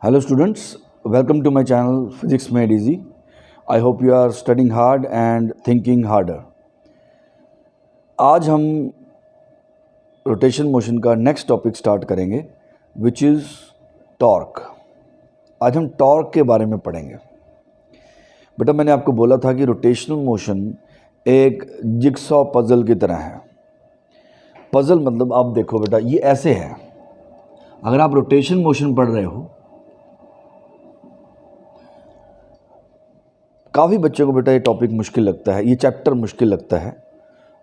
Hello students, welcome to my channel Physics Made Easy. I hope you are studying hard and thinking harder. आज हम rotation motion का next topic start करेंगे which is torque. आज हम torque के बारे में पढ़ेंगे. बेटा मैंने आपको बोला था कि रोटेशनल मोशन एक जिगसॉ पज़ल की तरह है. पज़ल मतलब आप देखो बेटा ये ऐसे है. अगर आप रोटेशन मोशन पढ़ रहे हो, काफ़ी बच्चों को बेटा ये टॉपिक मुश्किल लगता है, ये चैप्टर मुश्किल लगता है.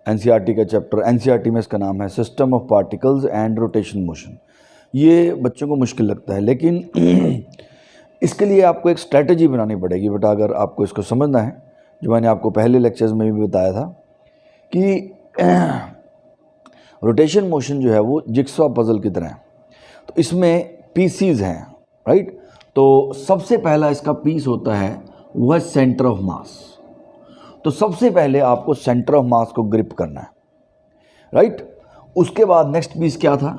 एनसीईआरटी का चैप्टर, एनसीईआरटी में इसका नाम है system of particles and rotation motion. ये बच्चों को मुश्किल लगता है, लेकिन इसके लिए आपको एक स्ट्रेटजी बनानी पड़ेगी बेटा. अगर आपको इसको समझना है, जो मैंने आपको पहले लेक्चर्स में भी बताया था कि रोटेशन मोशन जो है वो जिगसॉ पज़ल की तरह है. तो इसमें पीसीज हैं, राइट. तो सबसे पहला इसका पीस होता है वह सेंटर ऑफ मास. तो सबसे पहले आपको सेंटर ऑफ मास को ग्रिप करना है, राइट. उसके बाद नेक्स्ट पीस क्या था?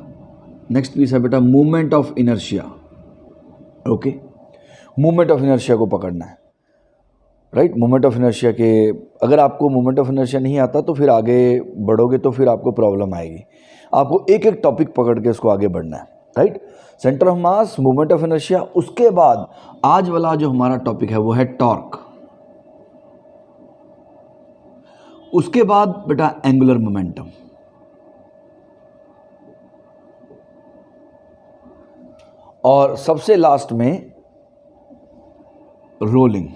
नेक्स्ट पीस है बेटा movement of inertia. Okay, movement of inertia को पकड़ना है, राइट. मूवमेंट ऑफ इनर्शिया के अगर आपको मूवमेंट ऑफ इनर्शिया नहीं आता तो फिर आगे बढ़ोगे तो फिर आपको प्रॉब्लम आएगी. आपको एक एक टॉपिक पकड़ के उसको आगे बढ़ना है, right. Centre of mass, movement of inertia. उसके बाद आज वाला जो हमारा टॉपिक है वो है टॉर्क. उसके बाद बेटा एंगुलर मोमेंटम. और सबसे लास्ट में रोलिंग.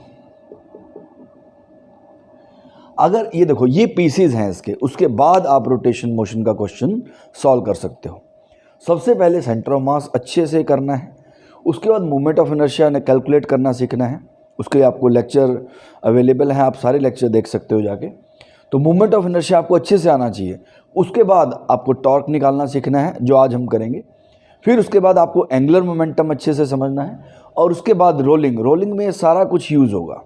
अगर ये देखो ये पीसेस हैं इसके, उसके बाद आप रोटेशन मोशन का क्वेश्चन सॉल्व कर सकते हो. सबसे पहले सेंटर ऑफ मास अच्छे से करना है. उसके बाद मूवमेंट ऑफ इनर्शिया ने कैलकुलेट करना सीखना है. उसके लिए आपको लेक्चर अवेलेबल हैं, आप सारे लेक्चर देख सकते हो जाके. तो मूवमेंट ऑफ इनर्शिया आपको अच्छे से आना चाहिए. उसके बाद आपको टॉर्क निकालना सीखना है, जो आज हम करेंगे. फिर उसके बाद आपको एंगुलर मोमेंटम अच्छे से समझना है. और उसके बाद रोलिंग. रोलिंग में सारा कुछ यूज़ होगा.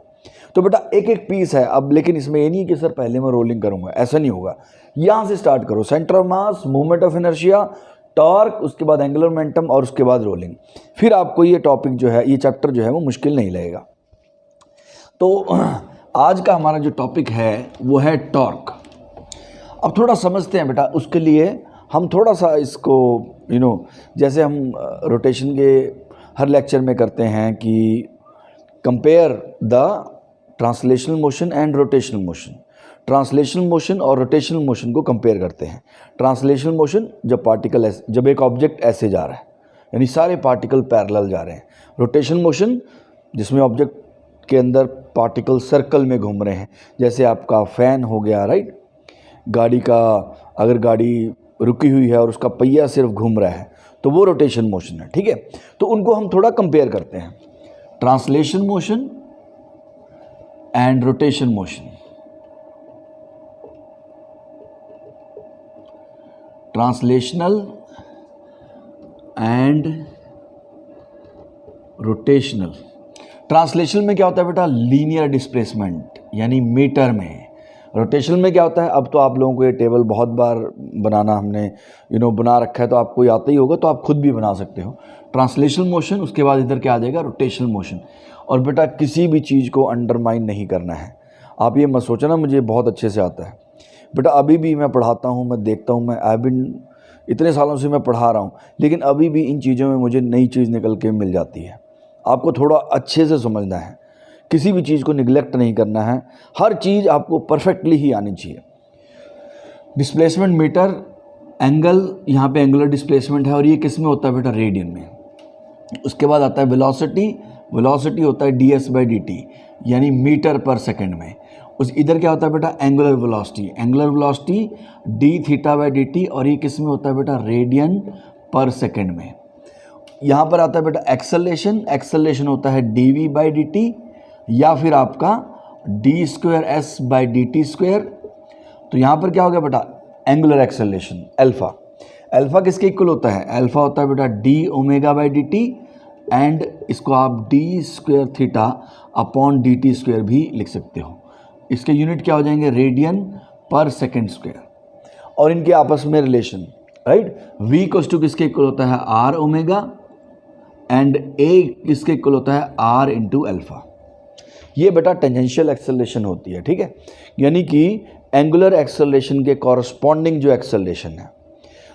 तो बेटा एक एक पीस है अब, लेकिन इसमें ये नहीं कि सर पहले मैं रोलिंग करूँगा, ऐसा नहीं होगा. यहाँ से स्टार्ट करो. Centre of mass, movement of inertia, torque, उसके बाद एंगुलर मोमेंटम और उसके बाद रोलिंग. फिर आपको ये टॉपिक जो है, ये चैप्टर जो है वो मुश्किल नहीं लगेगा. तो आज का हमारा जो टॉपिक है वो है टॉर्क. अब थोड़ा समझते हैं बेटा. उसके लिए हम थोड़ा सा इसको जैसे हम रोटेशन के हर लेक्चर में करते हैं कि compare the translational motion and rotational motion. Translational motion और रोटेशनल मोशन को कंपेयर करते हैं. ट्रांसलेशनल मोशन जब एक ऑब्जेक्ट ऐसे जा रहा है, यानी सारे पार्टिकल पैरेलल जा रहे हैं. रोटेशनल मोशन जिसमें ऑब्जेक्ट के अंदर पार्टिकल सर्कल में घूम रहे हैं, जैसे आपका फ़ैन हो गया, राइट. गाड़ी का अगर गाड़ी रुकी हुई है और उसका पहिया सिर्फ घूम रहा है तो वो रोटेशन मोशन है, ठीक है. तो उनको हम थोड़ा कंपेयर करते हैं. Translation motion and rotation motion. Translational and rotational. Translational में क्या होता है बेटा? लीनियर डिस्प्लेसमेंट, यानी मीटर में. रोटेशनल में क्या होता है? अब तो आप लोगों को ये टेबल बहुत बार बनाना हमने बना रखा है, तो आपको आता ही होगा, तो आप खुद भी बना सकते हो. ट्रांसलेशनल मोशन, उसके बाद इधर क्या आ जाएगा? Rotational motion. और बेटा किसी भी चीज़ को अंडरमाइन नहीं करना है. आप ये मत सोचना मुझे बहुत अच्छे से आता है. बेटा अभी भी मैं पढ़ाता हूँ, मैं देखता हूँ, मैं इतने सालों से मैं पढ़ा रहा हूँ, लेकिन अभी भी इन चीज़ों में मुझे नई चीज़ निकल के मिल जाती है. आपको थोड़ा अच्छे से समझना है, किसी भी चीज़ को निगलेक्ट नहीं करना है. हर चीज़ आपको परफेक्टली ही आनी चाहिए. डिस्प्लेसमेंट मीटर, एंगल, यहाँ पे एंगुलर डिस्प्लेसमेंट है, और ये किस में होता है बेटा? रेडियन में. उसके बाद आता है वेलोसिटी. वेलोसिटी होता है ds/dt, यानी मीटर पर सेकंड में. उस इधर क्या होता है बेटा? Angular velocity. Angular velocity dθ/dt, और ये किस में होता है बेटा? रेडियन पर सेकंड में. यहाँ पर आता है बेटा एक्सेलरेशन. एक्सेलरेशन होता है dv/dt, या फिर आपका d²s/dt². तो यहाँ पर क्या हो गया बेटा? Angular acceleration alpha. अल्फा किसके इक्वल होता है? अल्फा होता है बेटा d⍵/dt, एंड इसको आप d²θ/dt² भी लिख सकते हो. इसके यूनिट क्या हो जाएंगे? रेडियन पर सेकेंड स्क्वायर. और इनके आपस में रिलेशन, राइट. v = किसके इक्वल होता है? r ओमेगा एंड ए किसके इक्वल होता है आर इंटू अल्फा। ये बेटा टेंजेंशियल एक्सेलरेशन होती है, ठीक है, यानी कि एंगुलर एक्सेलरेशन के कॉरस्पॉन्डिंग जो एक्सेलरेशन है।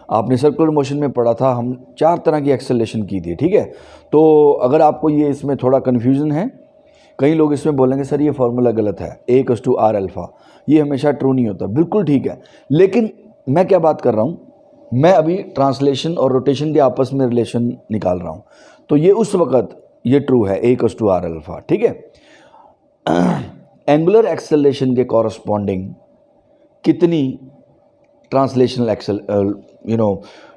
आपने सर्कुलर मोशन में पढ़ा था, हम 4 तरह की एक्सेलरेशन की थी, ठीक है। तो अगर आपको ये इसमें थोड़ा कन्फ्यूज़न है, कई लोग इसमें बोलेंगे सर ये फार्मूला गलत है, A=R अल्फ़ा, ये हमेशा ट्रू नहीं होता। बिल्कुल ठीक है, लेकिन मैं क्या बात कर रहा हूँ, मैं अभी ट्रांसलेशन और रोटेशन के आपस में रिलेशन निकाल रहा हूँ। तो ये उस वक़्त ये ट्रू है A=R अल्फ़ा, ठीक है। एंगुलर एक्सेलरेशन के कॉरस्पॉन्डिंग कितनी ट्रांसलेशनल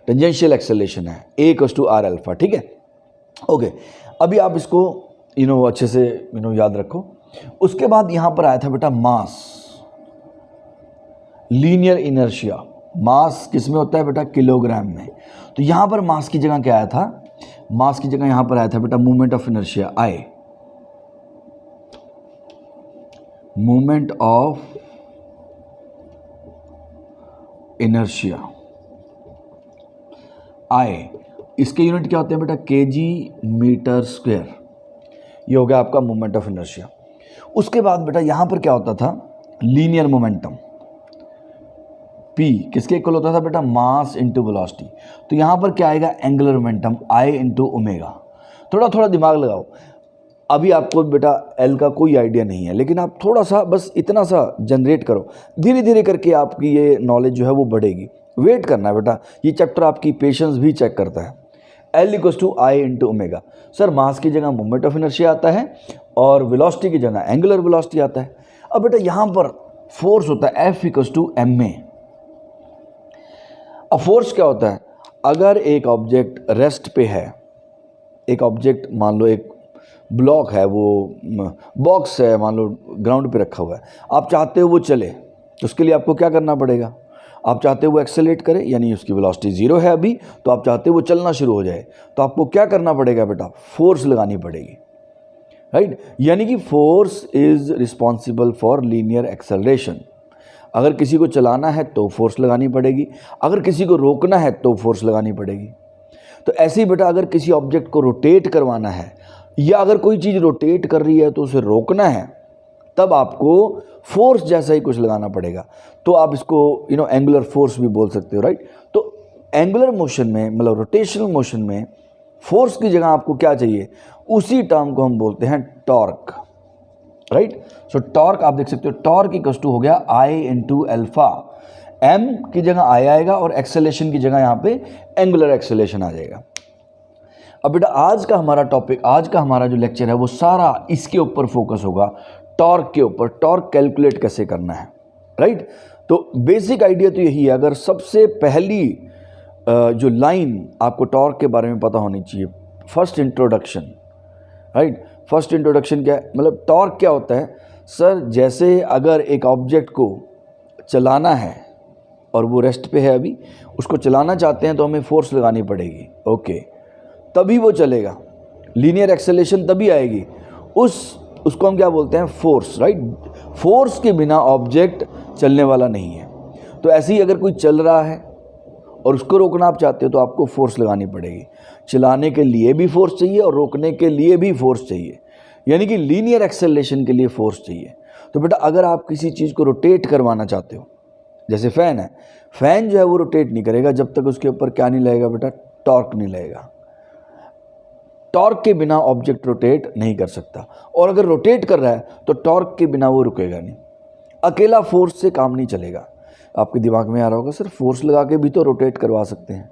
टेंजेंशियल एक्सेलरेशन है A=R अल्फ़ा, ठीक है। ओके, अभी आप इसको अच्छे से याद रखो। उसके बाद यहाँ पर आया था बेटा मास, लीनियर इनर्शिया। मास किस में होता है बेटा, किलोग्राम में। तो यहाँ पर मास की जगह क्या आया था, मास की जगह यहाँ पर आया था बेटा movement of inertia, I, movement of inertia, I. इसके यूनिट क्या होते हैं बेटा, केजी मीटर स्क्वायर। ये हो गया आपका मूवमेंट ऑफ इनर्शिया। उसके बाद बेटा यहाँ पर क्या होता था, लीनियर मोमेंटम, P किसके इक्वल होता था बेटा, मास इंटू वेलोसिटी। तो यहाँ पर क्या आएगा, angular momentum I into omega. थोड़ा थोड़ा दिमाग लगाओ, अभी आपको बेटा L का कोई आइडिया नहीं है, लेकिन आप थोड़ा सा बस इतना सा जनरेट करो, धीरे धीरे करके आपकी ये नॉलेज जो है वो बढ़ेगी। वेट करना है बेटा, ये चैप्टर आपकी पेशेंस भी चेक करता है। L=I into omega. सर मास की जगह मूवमेंट ऑफ इनर्शिया आता है और वेलोसिटी की जगह एंगुलर वेलोसिटी आता है। अब बेटा यहाँ पर फोर्स होता है F=ma। अब फोर्स क्या होता है, अगर एक ऑब्जेक्ट रेस्ट पे है, एक ऑब्जेक्ट मान लो एक ब्लॉक है, वो बॉक्स है, मान लो ग्राउंड पे रखा हुआ है, आप चाहते हो वो चले, तो उसके लिए आपको क्या करना पड़ेगा, आप चाहते हो वो एक्सेलरेट करे, यानी उसकी वेलोसिटी 0 है अभी, तो आप चाहते हो वो चलना शुरू हो जाए, तो आपको क्या करना पड़ेगा बेटा, फोर्स लगानी पड़ेगी, राइट। यानी कि force is responsible for linear acceleration. अगर किसी को चलाना है तो फोर्स लगानी पड़ेगी, अगर किसी को रोकना है तो फोर्स लगानी पड़ेगी। तो ऐसे ही बेटा अगर किसी ऑब्जेक्ट को रोटेट करवाना है, या अगर कोई चीज़ रोटेट कर रही है तो उसे रोकना है, तब आपको फोर्स जैसा ही कुछ लगाना पड़ेगा। तो आप इसको एंगुलर फोर्स भी बोल सकते हो, राइट। तो एंगुलर मोशन में, मतलब रोटेशनल मोशन में फोर्स की जगह आपको क्या चाहिए, उसी टर्म को हम बोलते हैं टॉर्क, राइट। सो टॉर्क आप देख सकते हो, टॉर्क इक्वल्स टू हो गया I इंटू अल्फा। M की जगह I आएगा और एक्सेलेरेशन की जगह यहाँ पे एंगुलर एक्सेलेरेशन आ जाएगा। अब बेटा आज का हमारा टॉपिक, आज का हमारा जो लेक्चर है वो सारा इसके ऊपर फोकस होगा, टॉर्क के ऊपर, टॉर्क कैलकुलेट कैसे करना है, राइट। तो बेसिक आइडिया तो यही है, अगर सबसे पहली जो लाइन आपको टॉर्क के बारे में पता होनी चाहिए, first introduction, right. First introduction क्या है, मतलब टॉर्क क्या होता है सर, जैसे अगर एक ऑब्जेक्ट को चलाना है और वो रेस्ट पे है अभी, उसको चलाना चाहते हैं तो हमें फोर्स लगानी पड़ेगी, ओके, तभी वो चलेगा, लीनियर एक्सेलरेशन तभी आएगी, उसको हम क्या बोलते हैं, फोर्स, राइट। फोर्स के बिना ऑब्जेक्ट चलने वाला नहीं है। तो ऐसे ही अगर कोई चल रहा है और उसको रोकना आप चाहते हो तो आपको फोर्स लगानी पड़ेगी। चलाने के लिए भी फोर्स चाहिए और रोकने के लिए भी फोर्स चाहिए, यानी कि लीनियर एक्सेलरेशन के लिए फोर्स चाहिए। तो बेटा अगर आप किसी चीज़ को रोटेट करवाना चाहते हो, जैसे फ़ैन है, फ़ैन जो है वो रोटेट नहीं करेगा जब तक उसके ऊपर क्या नहीं लगेगा बेटा, टॉर्क नहीं लगेगा। टॉर्क के बिना ऑब्जेक्ट रोटेट नहीं कर सकता, और अगर रोटेट कर रहा है तो टॉर्क के बिना वो रुकेगा नहीं। अकेला फोर्स से काम नहीं चलेगा। आपके दिमाग में आ रहा होगा सर फोर्स लगा के भी तो रोटेट करवा सकते हैं।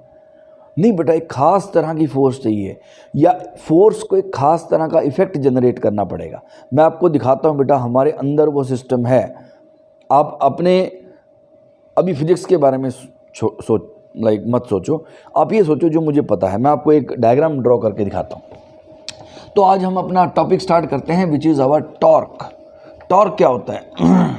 नहीं बेटा, एक खास तरह की फोर्स चाहिए, या फोर्स को एक खास तरह का इफेक्ट जनरेट करना पड़ेगा। मैं आपको दिखाता हूँ बेटा, हमारे अंदर वो सिस्टम है। आप अपने अभी फिजिक्स के बारे में मत सोचो, आप ये सोचो जो मुझे पता है। मैं आपको एक डायग्राम ड्रॉ करके दिखाता हूँ। तो आज हम अपना टॉपिक स्टार्ट करते हैं, which is our torque. Torque क्या होता है?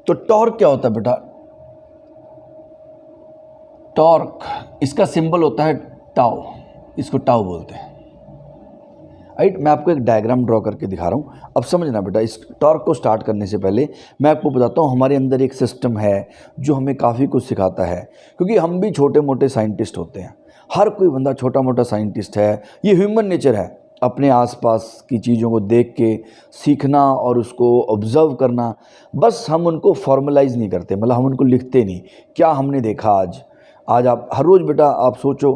तो टॉर्क क्या होता है बेटा? टॉर्क, इसका सिंबल होता है टाउ, इसको टाउ बोलते हैं। राइट। मैं आपको एक डायग्राम ड्रॉ करके दिखा रहा हूँ, अब समझना बेटा। इस टॉर्क को स्टार्ट करने से पहले मैं आपको बताता हूँ हमारे अंदर एक सिस्टम है जो हमें काफ़ी कुछ सिखाता है, क्योंकि हम भी छोटे मोटे साइंटिस्ट होते हैं। हर कोई बंदा छोटा मोटा साइंटिस्ट है, ये ह्यूमन नेचर है। अपने आसपास की चीज़ों को देख के सीखना और उसको ऑब्जर्व करना, बस हम उनको फॉर्मलाइज नहीं करते, मतलब हम उनको लिखते नहीं। क्या हमने देखा आज आप हर रोज़ बेटा आप सोचो,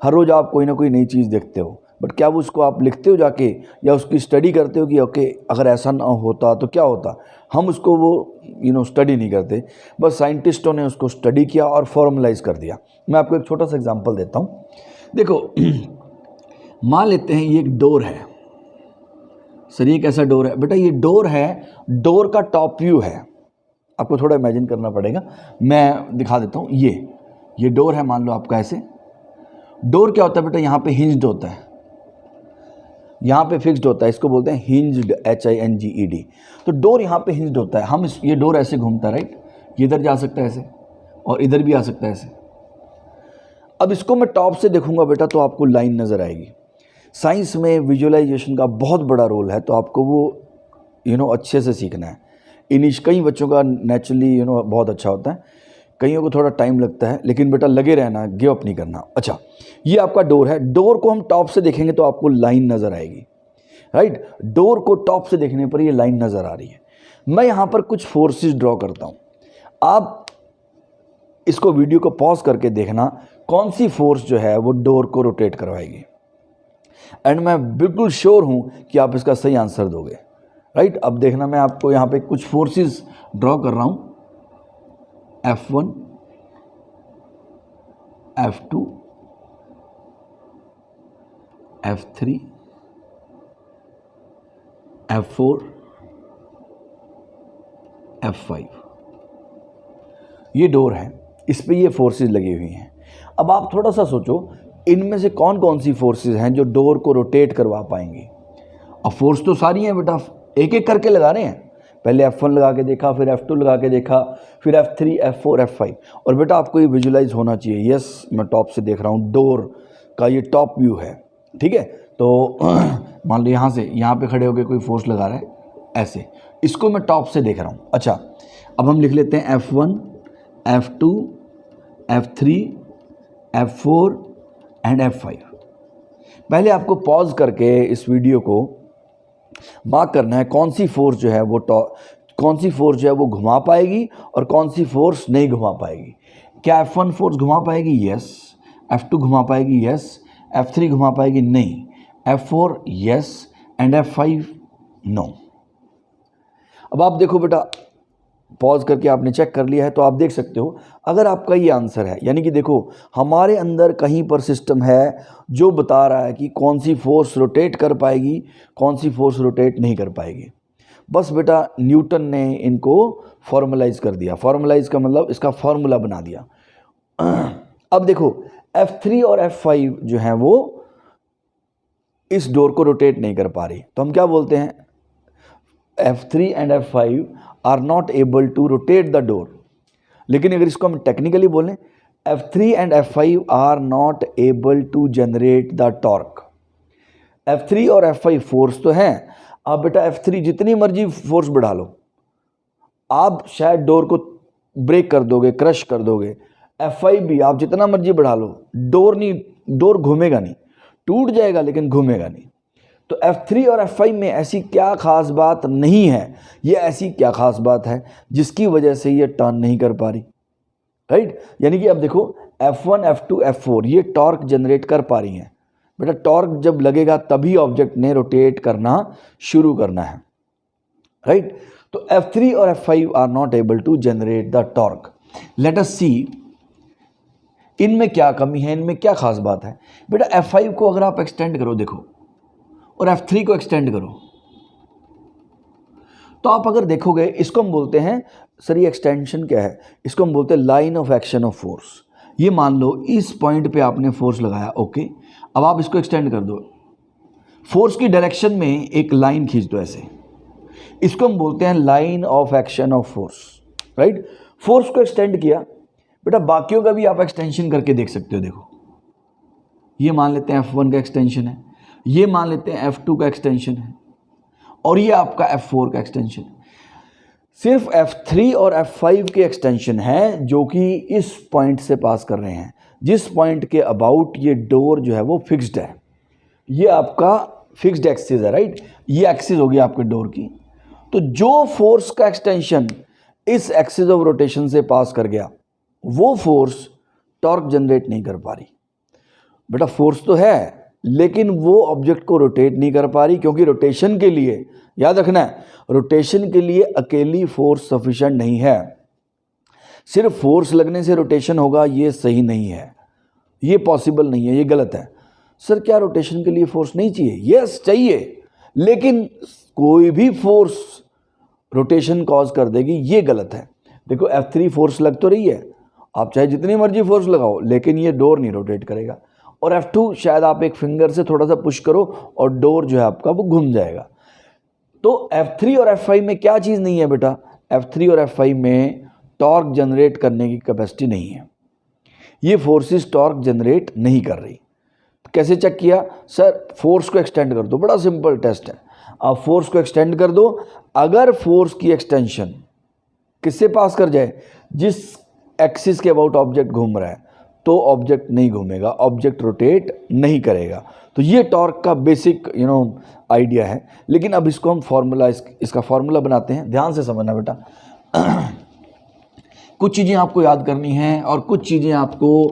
हर रोज़ आप कोई ना कोई नई चीज़ देखते हो, बट क्या वो उसको आप लिखते हो जाके, या उसकी स्टडी करते हो कि ओके अगर ऐसा ना होता तो क्या होता? हम उसको वो स्टडी नहीं करते। बस साइंटिस्टों ने उसको स्टडी किया और फॉर्मलाइज कर दिया। मैं आपको एक छोटा सा एग्जांपल देता हूँ। देखो मान लेते हैं ये एक डोर है। सर ये कैसा डोर है? बेटा ये डोर है, डोर का टॉप व्यू है। आपको थोड़ा इमेजिन करना पड़ेगा, मैं दिखा देता हूँ। ये डोर है, मान लो आपका ऐसे। डोर क्या होता है बेटा? यहाँ पे हिंज्ड होता है, यहाँ पे फिक्स्ड होता है, इसको बोलते हैं हिंज्ड, HINGED। तो डोर यहाँ पे हिंज्ड होता है। ये डोर ऐसे घूमता है, राइट। ये इधर जा सकता है ऐसे, और इधर भी आ सकता है ऐसे। अब इसको मैं टॉप से देखूंगा बेटा तो आपको लाइन नज़र आएगी। साइंस में विजुअलाइजेशन का बहुत बड़ा रोल है, तो आपको वो अच्छे से सीखना है। कई बच्चों का नेचुरली बहुत अच्छा होता है, कईयों को थोड़ा टाइम लगता है, लेकिन बेटा लगे रहना, गिव अप नहीं करना। अच्छा, ये आपका डोर है। डोर को हम टॉप से देखेंगे तो आपको लाइन नज़र आएगी, राइट। डोर को टॉप से देखने पर ये लाइन नज़र आ रही है। मैं यहाँ पर कुछ फोर्सेस ड्रॉ करता हूँ, आप इसको वीडियो को पॉज करके देखना कौन सी फोर्स जो है वो डोर को रोटेट करवाएगी, एंड मैं बिल्कुल श्योर हूँ कि आप इसका सही आंसर दोगे, राइट। अब देखना, मैं आपको यहाँ पे कुछ फोर्सेस ड्रॉ कर रहा हूँ। F1, F2, F3, F4, F5। ये डोर है, इस पे ये फोर्सेस लगी हुई हैं। अब आप थोड़ा सा सोचो, इनमें से कौन कौन सी फोर्सेस हैं जो डोर को रोटेट करवा पाएंगी? अब फोर्स तो सारी हैं बेटा, एक एक करके लगा रहे हैं। पहले F1 लगा के देखा, फिर F2 लगा के देखा, फिर F3, F4, F5। और बेटा आपको ये विजुलाइज होना चाहिए। यस, मैं टॉप से देख रहा हूँ, डोर का ये टॉप व्यू है, ठीक है। तो मान लो यहाँ पे खड़े होकर कोई फोर्स लगा रहा है ऐसे, इसको मैं टॉप से देख रहा हूँ। अच्छा, अब हम लिख लेते हैं F1, F2, F3, F4 and F5। पहले आपको पॉज करके इस वीडियो को मार्क करना है कौन सी फोर्स जो है वो घुमा पाएगी और कौन सी फोर्स नहीं घुमा पाएगी। क्या F1 फोर्स घुमा पाएगी? यस। F2 घुमा पाएगी? यस। F3 घुमा पाएगी? नहीं। F4 yes, and F5 no. अब आप देखो बेटा, पॉज करके आपने चेक कर लिया है, तो आप देख सकते हो अगर आपका ये आंसर है, यानी कि देखो हमारे अंदर कहीं पर सिस्टम है जो बता रहा है कि कौन सी फोर्स रोटेट कर पाएगी, कौन सी फोर्स रोटेट नहीं कर पाएगी। बस बेटा न्यूटन ने इनको फॉर्मलाइज कर दिया। फॉर्मलाइज का मतलब इसका फॉर्मूला बना दिया। अब देखो F3 और F5 जो हैं वो इस डोर को रोटेट नहीं कर पा रही, तो हम क्या बोलते हैं? F3 and F5 are not able to rotate the door. लेकिन अगर इसको हम टेक्निकली बोलें, F3 and F5 are not able to generate the torque. F3 और F5 फोर्स तो हैं, आप बेटा F3 जितनी मर्जी फोर्स बढ़ा लो, आप शायद डोर को ब्रेक कर दोगे, क्रश कर दोगे। F5 भी आप जितना मर्जी बढ़ा लो, डोर घूमेगा नहीं, टूट जाएगा लेकिन घूमेगा नहीं। तो F3 और F5 में ऐसी क्या खास बात नहीं है, ये ऐसी क्या खास बात है जिसकी वजह से ये टर्न नहीं कर पा रही, राइट। यानी कि अब देखो F1, F2, F4 ये टॉर्क जनरेट कर पा रही हैं। बेटा टॉर्क जब लगेगा तभी ऑब्जेक्ट ने रोटेट करना शुरू करना है, राइट। तो F3 और F5 are not able to generate the torque. Let us see इनमें क्या कमी है, इनमें क्या खास बात है। बेटा F5 को अगर आप एक्सटेंड करो देखो, और F3 को एक्सटेंड करो, तो आप अगर देखोगे, इसको हम बोलते हैं, सर ये एक्सटेंशन क्या है? इसको हम बोलते हैं line of action of force. ये मान लो इस पॉइंट पे आपने फोर्स लगाया, ओके। अब आप इसको एक्सटेंड कर दो, फोर्स की डायरेक्शन में एक लाइन खींच दो ऐसे, इसको हम बोलते हैं line of action of force, right. Force को एक्सटेंड किया, बेटा बाकियों का भी आप एक्सटेंशन करके देख सकते हो। देखो ये मान लेते हैं F1 का एक्सटेंशन है, ये मान लेते हैं F2 का एक्सटेंशन है और ये आपका F4 का एक्सटेंशन है। सिर्फ F3 और F5 के एक्सटेंशन है जो कि इस पॉइंट से पास कर रहे हैं, जिस पॉइंट के अबाउट ये डोर जो है वो फिक्स्ड है। ये आपका फिक्स्ड एक्सिस है, राइट। ये एक्सिस होगी आपके डोर की। तो जो फोर्स का एक्सटेंशन इस एक्सिस ऑफ रोटेशन से पास कर गया, वो फोर्स टॉर्क जनरेट नहीं कर पा रही। बेटा फोर्स तो है लेकिन वो ऑब्जेक्ट को रोटेट नहीं कर पा रही, क्योंकि रोटेशन के लिए, याद रखना है, रोटेशन के लिए अकेली फोर्स सफिशिएंट नहीं है। सिर्फ फोर्स लगने से रोटेशन होगा ये सही नहीं है, ये पॉसिबल नहीं है, ये गलत है। सर क्या रोटेशन के लिए फोर्स नहीं चाहिए? यस चाहिए, लेकिन कोई भी फोर्स रोटेशन कॉज कर देगी, ये गलत है। देखो F3 फोर्स लग तो रही है, आप चाहे जितनी मर्जी फोर्स लगाओ, लेकिन ये डोर नहीं रोटेट करेगा। और F2 शायद आप एक फिंगर से थोड़ा सा पुश करो और डोर जो है आपका वो घूम जाएगा। तो F3 और F5 में क्या चीज़ नहीं है बेटा? F3 और F5 में टॉर्क जनरेट करने की कैपेसिटी नहीं है। ये फोर्सेस टॉर्क जनरेट नहीं कर रही। तो कैसे चेक किया? सर फोर्स को एक्सटेंड कर दो, बड़ा सिंपल टेस्ट है। आप फोर्स को एक्सटेंड कर दो, अगर फोर्स की एक्सटेंशन किससे पास कर जाए? जिस एक्सिस के अबाउट ऑब्जेक्ट घूम रहा है, तो ऑब्जेक्ट नहीं घूमेगा, ऑब्जेक्ट रोटेट नहीं करेगा। तो ये टॉर्क का बेसिक आइडिया है। लेकिन अब इसको हम फॉर्मूला, इसका फॉर्मूला बनाते हैं। ध्यान से समझना बेटा, कुछ चीज़ें आपको याद करनी हैं और कुछ चीज़ें आपको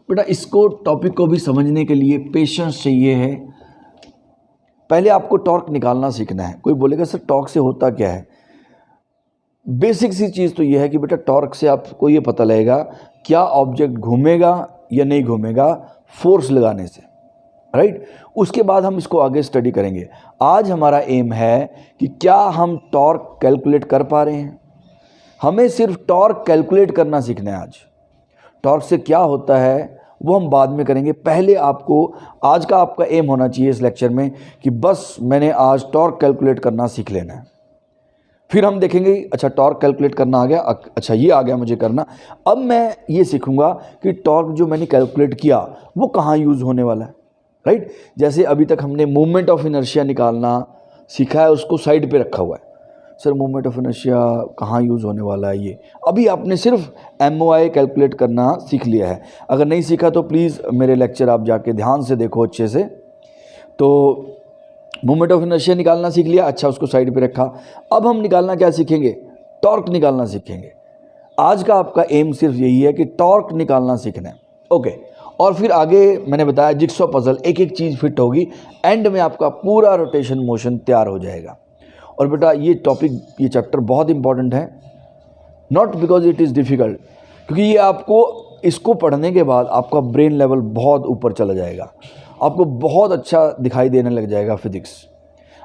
बेटा, इसको टॉपिक को भी समझने के लिए पेशेंस चाहिए है। पहले आपको टॉर्क निकालना सीखना है। कोई बोलेगा सर टॉर्क से होता क्या है? बेसिक सी चीज़ तो ये है कि बेटा टॉर्क से आपको ये पता लगेगा क्या ऑब्जेक्ट घूमेगा या नहीं घूमेगा फोर्स लगाने से, राइट। उसके बाद हम इसको आगे स्टडी करेंगे। आज हमारा एम है कि क्या हम टॉर्क कैलकुलेट कर पा रहे हैं। हमें सिर्फ टॉर्क कैलकुलेट करना सीखना है आज। टॉर्क से क्या होता है वो हम बाद में करेंगे। पहले आपको आज का आपका एम होना चाहिए इस लेक्चर में कि बस मैंने आज टॉर्क कैलकुलेट करना सीख लेना है। फिर हम देखेंगे अच्छा टॉर्क कैलकुलेट करना आ गया, अच्छा ये आ गया मुझे करना। अब मैं ये सीखूंगा कि टॉर्क जो मैंने कैलकुलेट किया वो कहाँ यूज़ होने वाला है, राइट। जैसे अभी तक हमने मूवमेंट ऑफ इनर्शिया निकालना सीखा है, उसको साइड पे रखा हुआ है। सर मूवमेंट ऑफ इनर्शिया कहाँ यूज़ होने वाला है, ये अभी आपने सिर्फ MOI कैलकुलेट करना सीख लिया है। अगर नहीं सीखा तो प्लीज़ मेरे लेक्चर आप जाके ध्यान से देखो अच्छे से। तो मूवमेंट ऑफ इनर्शिया निकालना सीख लिया, अच्छा उसको साइड पे रखा। अब हम निकालना क्या सीखेंगे? टॉर्क निकालना सीखेंगे। आज का आपका एम सिर्फ यही है कि टॉर्क निकालना सीखना है, ओके। और फिर आगे मैंने बताया जिक्सॉ पजल, एक एक चीज़ फिट होगी, एंड में आपका पूरा रोटेशन मोशन तैयार हो जाएगा। और बेटा ये टॉपिक, ये चैप्टर बहुत इंपॉर्टेंट है, not because it is difficult, क्योंकि ये आपको इसको पढ़ने के बाद आपका ब्रेन लेवल बहुत ऊपर चला जाएगा, आपको बहुत अच्छा दिखाई देने लग जाएगा फिजिक्स,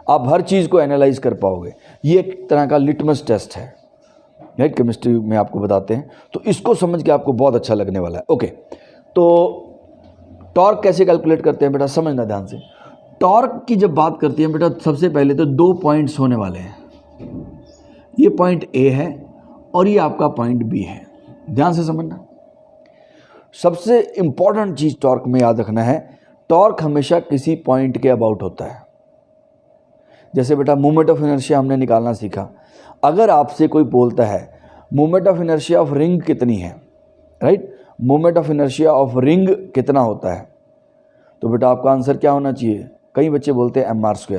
आप हर चीज़ को एनालाइज कर पाओगे। ये एक तरह का लिटमस टेस्ट है, राइट, केमिस्ट्री में आपको बताते हैं। तो इसको समझ के आपको बहुत अच्छा लगने वाला है, ओके। तो टॉर्क कैसे कैलकुलेट करते हैं बेटा, समझना ध्यान से। टॉर्क की जब बात करते हैं बेटा, सबसे पहले तो 2 पॉइंट्स होने वाले हैं। ये पॉइंट A है और ये आपका पॉइंट B है, ध्यान से समझना। सबसे इंपॉर्टेंट चीज़ टॉर्क में याद रखना है, टॉर्क हमेशा किसी पॉइंट के अबाउट होता है। जैसे बेटा मूवमेंट ऑफ इनर्शिया हमने निकालना सीखा। अगर आपसे कोई बोलता है movement of inertia of ring कितनी है, right, movement of inertia of ring कितना होता है, तो बेटा आपका आंसर क्या होना चाहिए? कई बच्चे बोलते हैं mr²।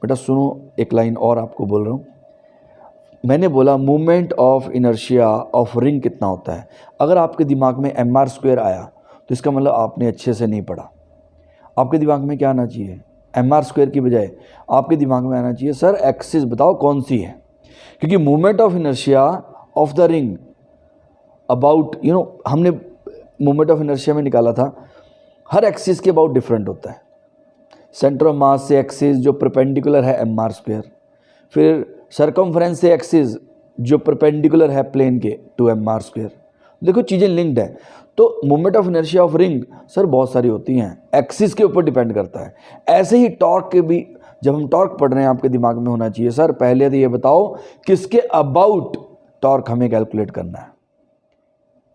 बेटा सुनो, एक लाइन और आपको बोल रहा हूँ। मैंने बोला movement of inertia of ring कितना होता है। अगर आपके दिमाग में mr² आया तो इसका मतलब आपने अच्छे से नहीं पढ़ा। आपके दिमाग में क्या आना चाहिए? mr² की बजाय आपके दिमाग में आना चाहिए सर एक्सिस बताओ कौन सी है, क्योंकि movement of inertia of the ring about हमने मूवमेंट ऑफ इनर्शिया में निकाला था, हर एक्सिस के अबाउट डिफरेंट होता है। सेंटर ऑफ मास से एक्सिस जो परपेंडिकुलर है mr², फिर सरकमफ्रेंस से एक्सिस जो परपेंडिकुलर है प्लेन के टू mr²। देखो चीज़ें लिंक्ड है। तो movement of inertia of ring sir बहुत सारी होती हैं, एक्सिस के ऊपर डिपेंड करता है। ऐसे ही टॉर्क के भी, जब हम टॉर्क पढ़ रहे हैं आपके दिमाग में होना चाहिए सर पहले तो ये बताओ किसके अबाउट टॉर्क हमें कैलकुलेट करना है,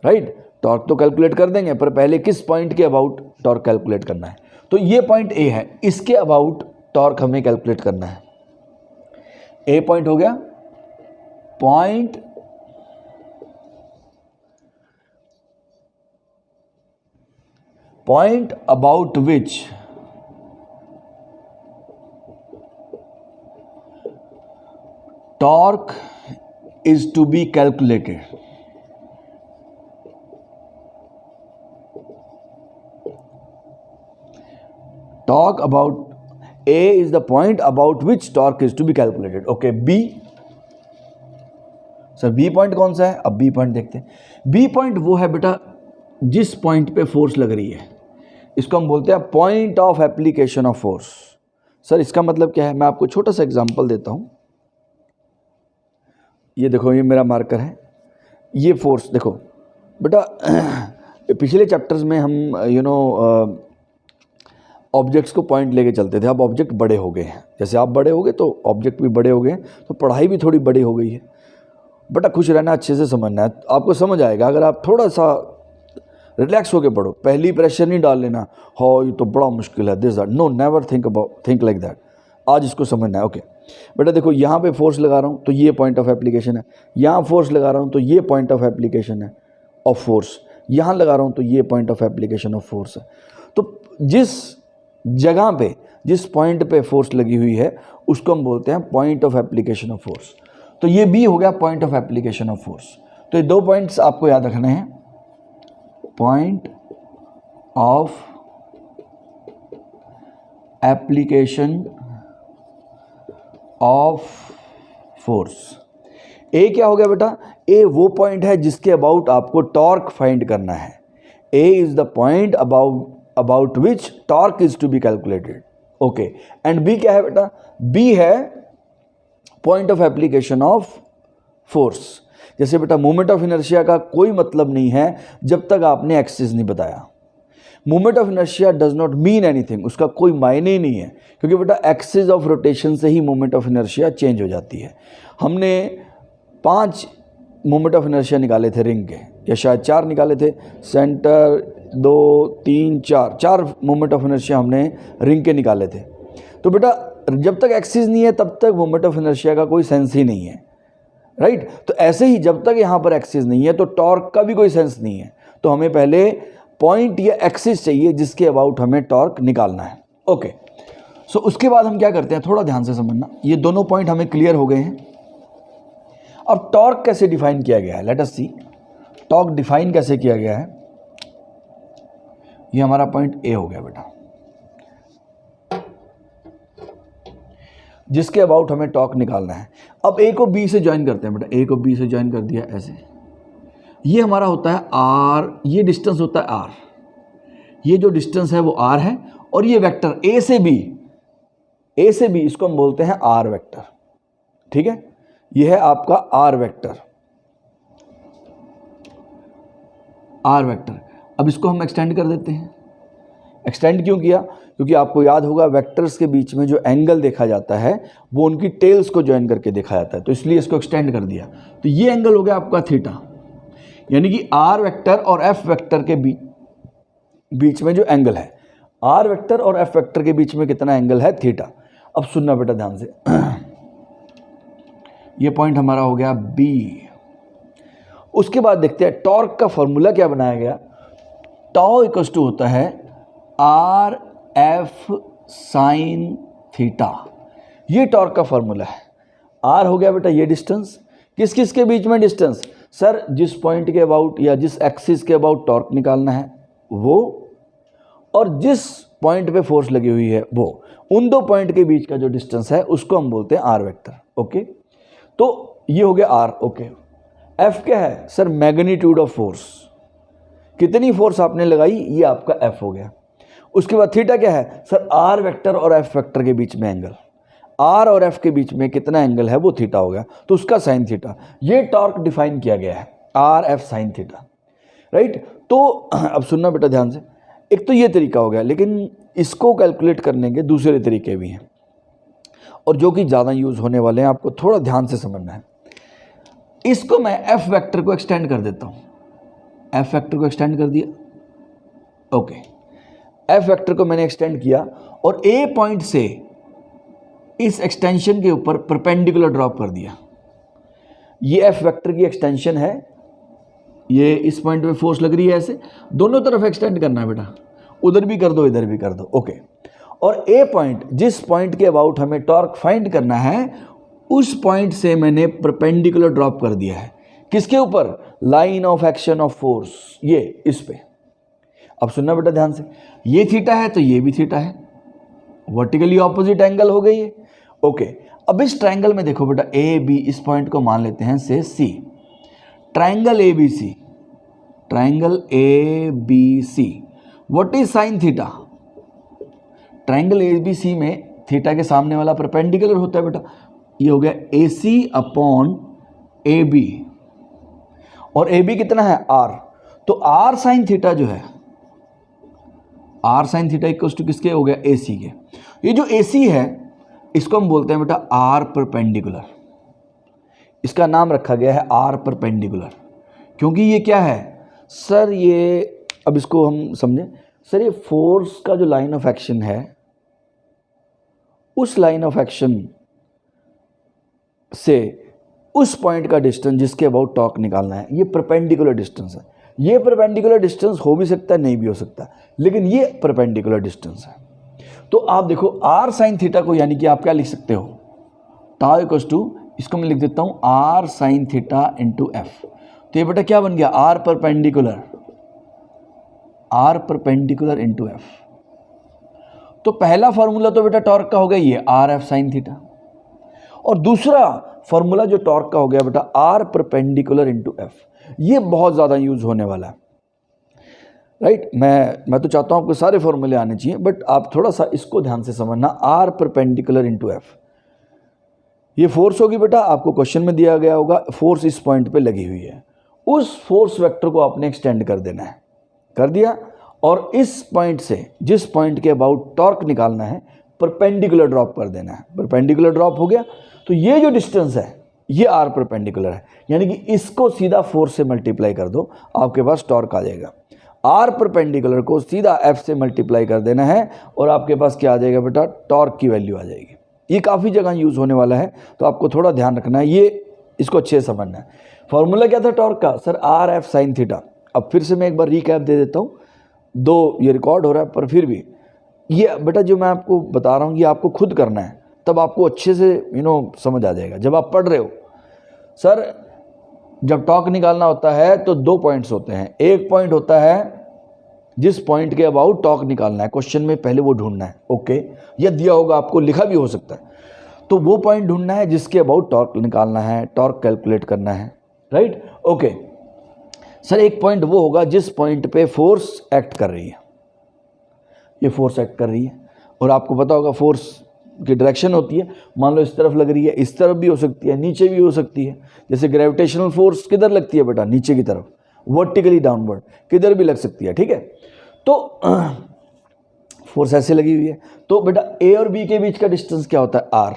राइट। टॉर्क तो कैलकुलेट कर देंगे पर पहले किस पॉइंट के अबाउट टॉर्क कैलकुलेट करना है। तो ये पॉइंट ए है, इसके अबाउट टॉर्क हमें कैलकुलेट करना है। ए पॉइंट हो गया, point about which torque is to be calculated. Talk about A is the point about which torque is to be calculated. Okay, B, sir B point कौन सा है? अब B पॉइंट देखते हैं। B पॉइंट वो है बेटा जिस पॉइंट पे फोर्स लग रही है, इसको हम बोलते हैं point of application of force. Sir इसका मतलब क्या है? मैं आपको छोटा सा एग्जांपल देता हूँ। ये देखो, ये मेरा मार्कर है, ये फोर्स देखो बेटा। पिछले चैप्टर्स में हम ऑब्जेक्ट्स को पॉइंट लेके चलते थे। अब ऑब्जेक्ट बड़े हो गए हैं, जैसे आप बड़े हो गए तो ऑब्जेक्ट भी बड़े हो गए, तो पढ़ाई भी थोड़ी बड़ी हो गई है। बेटा खुश रहना, अच्छे से समझना है, आपको समझ आएगा अगर आप थोड़ा सा रिलैक्स होके पढ़ो। पहली प्रेशर नहीं डाल लेना, हो ये तो बड़ा मुश्किल है, this that, no, never think like that. आज इसको समझना है। ओके बेटा देखो, यहाँ पे फोर्स लगा रहा हूँ तो ये पॉइंट ऑफ एप्लीकेशन है, यहाँ फोर्स लगा रहा हूँ तो ये पॉइंट ऑफ एप्लीकेशन है ऑफ फोर्स, यहाँ लगा रहा हूँ तो ये point of application of force है। तो जिस जगह पे, जिस पॉइंट पे फोर्स लगी हुई है उसको हम बोलते हैं point of application of force. तो ये बी हो गया point of application of force. तो ये दो पॉइंट्स आपको याद रखने हैं, point of application of force. A क्या हो गया बेटा? ए वो पॉइंट है जिसके अबाउट आपको टॉर्क फाइंड करना है। A is the point about which torque is to be calculated. Okay, and B क्या है बेटा? B है point of application of force। जैसे बेटा मोमेंट ऑफ इनर्शिया का कोई मतलब नहीं है जब तक आपने एक्सिस नहीं बताया। Moment of inertia does not mean anything, उसका कोई मायने ही नहीं है, क्योंकि बेटा एक्सिस ऑफ रोटेशन से ही मोमेंट ऑफ इनर्शिया चेंज हो जाती है। हमने 5 मोमेंट ऑफ इनर्शिया निकाले थे रिंग के, या शायद 4 निकाले थे, सेंटर 2 3 4 मोमेंट ऑफ इनर्शिया हमने रिंग के निकाले थे। तो बेटा जब तक एक्सिस नहीं है तब तक मोमेंट ऑफ इनर्शिया का कोई सेंस ही नहीं है, राइट। तो ऐसे ही जब तक यहाँ पर एक्सिस नहीं है तो टॉर्क का भी कोई सेंस नहीं है। तो हमें पहले पॉइंट या एक्सिस चाहिए जिसके अबाउट हमें टॉर्क निकालना है। ओके, सो उसके बाद हम क्या करते हैं, थोड़ा ध्यान से समझना। ये दोनों पॉइंट हमें क्लियर हो गए हैं। अब टॉर्क कैसे डिफाइन किया गया है, लेट अस सी। टॉर्क डिफाइन कैसे किया गया है? ये हमारा पॉइंट ए हो गया बेटा, जिसके अबाउट हमें टॉर्क निकालना है। अब ए को बी से ज्वाइन करते हैं बेटा, ए को बी से ज्वाइन कर दिया ऐसे। ये हमारा होता है आर, ये डिस्टेंस होता है आर, ये जो डिस्टेंस है वो आर है, और ये वेक्टर ए से बी, इसको हम बोलते हैं आर वेक्टर। ठीक है, ये है आपका आर वेक्टर, आर वेक्टर। अब इसको हम एक्सटेंड कर देते हैं। एक्सटेंड क्यों किया? क्योंकि आपको याद होगा वेक्टर्स के बीच में जो एंगल देखा जाता है वो उनकी टेल्स को ज्वाइन करके देखा जाता है, तो इसलिए इसको एक्सटेंड कर दिया। तो ये एंगल हो गया आपका थीटा, यानी कि आर वेक्टर और एफ वेक्टर के बीच में जो एंगल है, आर वेक्टर और एफ वेक्टर के बीच में कितना एंगल है? थीटा। अब सुनना बेटा ध्यान से, ये पॉइंट हमारा हो गया बी। उसके बाद देखते हैं टॉर्क का फॉर्मूला क्या बनाया गया। टाउ इक्वल टू होता है आर एफ साइन थीटा, ये टॉर्क का फॉर्मूला है। आर हो गया बेटा ये डिस्टेंस, किस किस के बीच में डिस्टेंस? सर जिस पॉइंट के अबाउट या जिस एक्सिस के अबाउट टॉर्क निकालना है वो, और जिस पॉइंट पे फोर्स लगी हुई है वो, उन दो पॉइंट के बीच का जो डिस्टेंस है उसको हम बोलते हैं आर वेक्टर। ओके, तो ये हो गया आर। ओके, एफ क्या है? सर मैग्नीट्यूड ऑफ फोर्स, कितनी फोर्स आपने लगाई, ये आपका एफ हो गया। उसके बाद थीटा क्या है? सर आर वेक्टर और एफ वेक्टर के बीच में एंगल, आर और एफ के बीच में कितना एंगल है वो थीटा हो गया, तो उसका साइन थीटा। ये टॉर्क डिफाइन किया गया है, are f sine theta, right. तो अब सुनना बेटा ध्यान से, एक तो ये तरीका हो गया, लेकिन इसको कैलकुलेट करने के दूसरे तरीके भी हैं, और जो कि ज़्यादा यूज़ होने वाले हैं, आपको थोड़ा ध्यान से समझना है। इसको मैं एफ वेक्टर को एक्सटेंड कर देता हूँ, एफ वेक्टर को एक्सटेंड कर दिया। ओके, एफ वेक्टर को मैंने एक्सटेंड किया और ए पॉइंट से इस एक्सटेंशन के ऊपर परपेंडिकुलर ड्रॉप कर दिया। ये एफ वेक्टर की एक्सटेंशन है, ये इस पॉइंट पे फोर्स लग रही है, ऐसे दोनों तरफ एक्सटेंड करना है बेटा, उधर भी कर दो इधर भी कर दो, ओके। और ए पॉइंट, जिस पॉइंट के अबाउट हमें टॉर्क फाइंड करना है, उस पॉइंट से मैंने परपेंडिकुलर ड्रॉप कर दिया है। किसके ऊपर? Line of action of force, ये इस पे। अब सुनना बेटा ध्यान से, ये थीटा है तो ये भी थीटा है, वर्टिकली ऑपोजिट एंगल हो गई है, ओके। अब इस ट्रायंगल में देखो बेटा, ए बी, इस पॉइंट को मान लेते हैं से C, triangle A B C, triangle A B C, what is sine theta? Triangle A B C में थीटा के सामने वाला परपेंडिकुलर होता है बेटा, ये हो गया ए सी अपॉन ए बी, और ए बी कितना है? आर। तो आर साइन थीटा जो है, r sine theta equals to किसके हो गया? ए सी के। ये जो ए सी है इसको हम बोलते हैं बेटा आर परपेंडिकुलर, इसका नाम रखा गया है आर परपेंडिकुलर, क्योंकि ये क्या है सर? ये अब इसको हम समझें सर, ये फोर्स का जो लाइन ऑफ एक्शन है, उस लाइन ऑफ एक्शन से उस पॉइंट का डिस्टेंस जिसके अबाउट टॉर्क निकालना है, ये परपेंडिकुलर डिस्टेंस है। ये परपेंडिकुलर डिस्टेंस हो भी सकता है, नहीं भी हो सकता, लेकिन ये परपेंडिकुलर डिस्टेंस है। तो आप देखो आर साइन थीटा को, यानी कि आप क्या लिख सकते हो? टाउ इक्वल्स टू, इसको मैं लिख देता हूं r sine theta into f. तो ये बेटा क्या बन गया? R perpendicular into f. तो पहला फॉर्मूला तो बेटा टॉर्क का हो गया ये आर एफ साइन थीटा, और दूसरा फॉर्मूला जो टॉर्क का हो गया बेटा आर परपेंडिकुलर इंटू एफ। ये बहुत ज़्यादा यूज होने वाला है, राइट। मैं तो चाहता हूँ आपको सारे फॉर्मूले आने चाहिए, बट आप थोड़ा सा इसको ध्यान से समझना, आर परपेंडिकुलर इंटू एफ। ये फोर्स होगी बेटा, आपको क्वेश्चन में दिया गया होगा, फोर्स इस पॉइंट पे लगी हुई है, उस फोर्स वेक्टर को आपने एक्सटेंड कर देना है, कर दिया, और इस पॉइंट से जिस पॉइंट के अबाउट टॉर्क निकालना है, परपेंडिकुलर ड्रॉप कर देना है। परपेंडिकुलर ड्रॉप हो गया, तो ये जो डिस्टेंस है ये आर परपेंडिकुलर है, यानी कि इसको सीधा फोर्स से मल्टीप्लाई कर दो, आपके पास टॉर्क आ जाएगा। आर परपेंडिकुलर को सीधा एफ से मल्टीप्लाई कर देना है, और आपके पास क्या आ जाएगा बेटा? टॉर्क की वैल्यू आ जाएगी। ये काफ़ी जगह यूज़ होने वाला है, तो आपको थोड़ा ध्यान रखना है, ये इसको अच्छे से समझना है। फॉर्मूला क्या था टॉर्क का? Sir r f sine theta. अब फिर से मैं एक बार रिकैप दे देता हूँ, दो ये रिकॉर्ड हो रहा है पर फिर भी ये बेटा जो मैं आपको बता रहा हूँ ये आपको खुद करना है, तब आपको अच्छे से समझ आ जाएगा। जब आप पढ़ रहे हो सर, जब टॉर्क निकालना होता है तो दो पॉइंट्स होते हैं। एक पॉइंट होता है जिस पॉइंट के अबाउट टॉर्क निकालना है, क्वेश्चन में पहले वो ढूंढना है, ओके, यह दिया होगा आपको, लिखा भी हो सकता है, तो वो पॉइंट ढूंढना है जिसके अबाउट टॉर्क निकालना है, टॉर्क कैलकुलेट करना है, राइट, ओके। सर एक पॉइंट वो होगा जिस पॉइंट पे फोर्स एक्ट कर रही है, ये फोर्स एक्ट कर रही है, और आपको पता होगा फोर्स की डायरेक्शन होती है, मान लो इस तरफ लग रही है, इस तरफ भी हो सकती है, नीचे भी हो सकती है। जैसे ग्रेविटेशनल फोर्स किधर लगती है बेटा? नीचे की तरफ, वर्टिकली डाउनवर्ड, किधर भी लग सकती है, ठीक है। तो फोर्स ऐसे लगी हुई है, तो बेटा ए और बी के बीच का डिस्टेंस क्या होता है? R,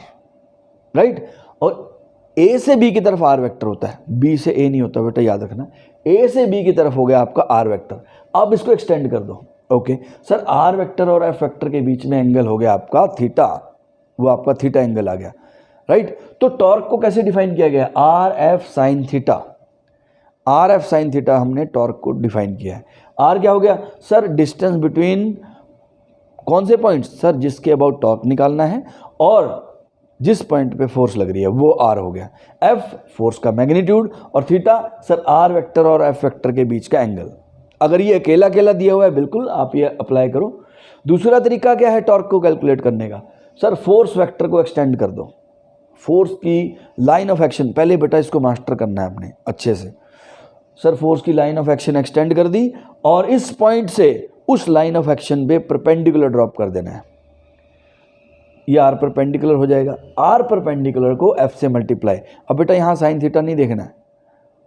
right. और ए से बी की तरफ आर वेक्टर होता है, बी से ए नहीं होता बेटा, याद रखना। ए से बी की तरफ हो गया आपका आर वेक्टर। अब इसको एक्सटेंड कर दो, ओके। सर आर वेक्टर और एफ वेक्टर के बीच में एंगल हो गया आपका थीटा, वो आपका थीटा एंगल आ गया, राइट। तो टॉर्क को कैसे डिफाइन किया गया? Are f sine theta, are f sine theta हमने टॉर्क को डिफाइन किया है। आर क्या हो गया सर? डिस्टेंस बिटवीन कौन से पॉइंट्स? सर जिसके अबाउट टॉर्क निकालना है और जिस पॉइंट पे फोर्स लग रही है, वो आर हो गया। एफ फोर्स का मैग्नीट्यूड, और थीटा सर आर वेक्टर और एफ वेक्टर के बीच का एंगल। अगर ये अकेला अकेला दिया हुआ है, बिल्कुल आप ये अप्लाई करो। दूसरा तरीका क्या है टॉर्क को कैलकुलेट करने का? सर फोर्स वेक्टर को एक्सटेंड कर दो, फोर्स की लाइन ऑफ एक्शन, पहले बेटा इसको मास्टर करना है आपने अच्छे से। सर फोर्स की लाइन ऑफ एक्शन एक्सटेंड कर दी, और इस पॉइंट से उस लाइन ऑफ एक्शन पे परपेंडिकुलर ड्रॉप कर देना है, ये आर परपेंडिकुलर हो जाएगा। आर परपेंडिकुलर को एफ से मल्टीप्लाई। अब बेटा यहाँ साइन थीटा नहीं देखना है,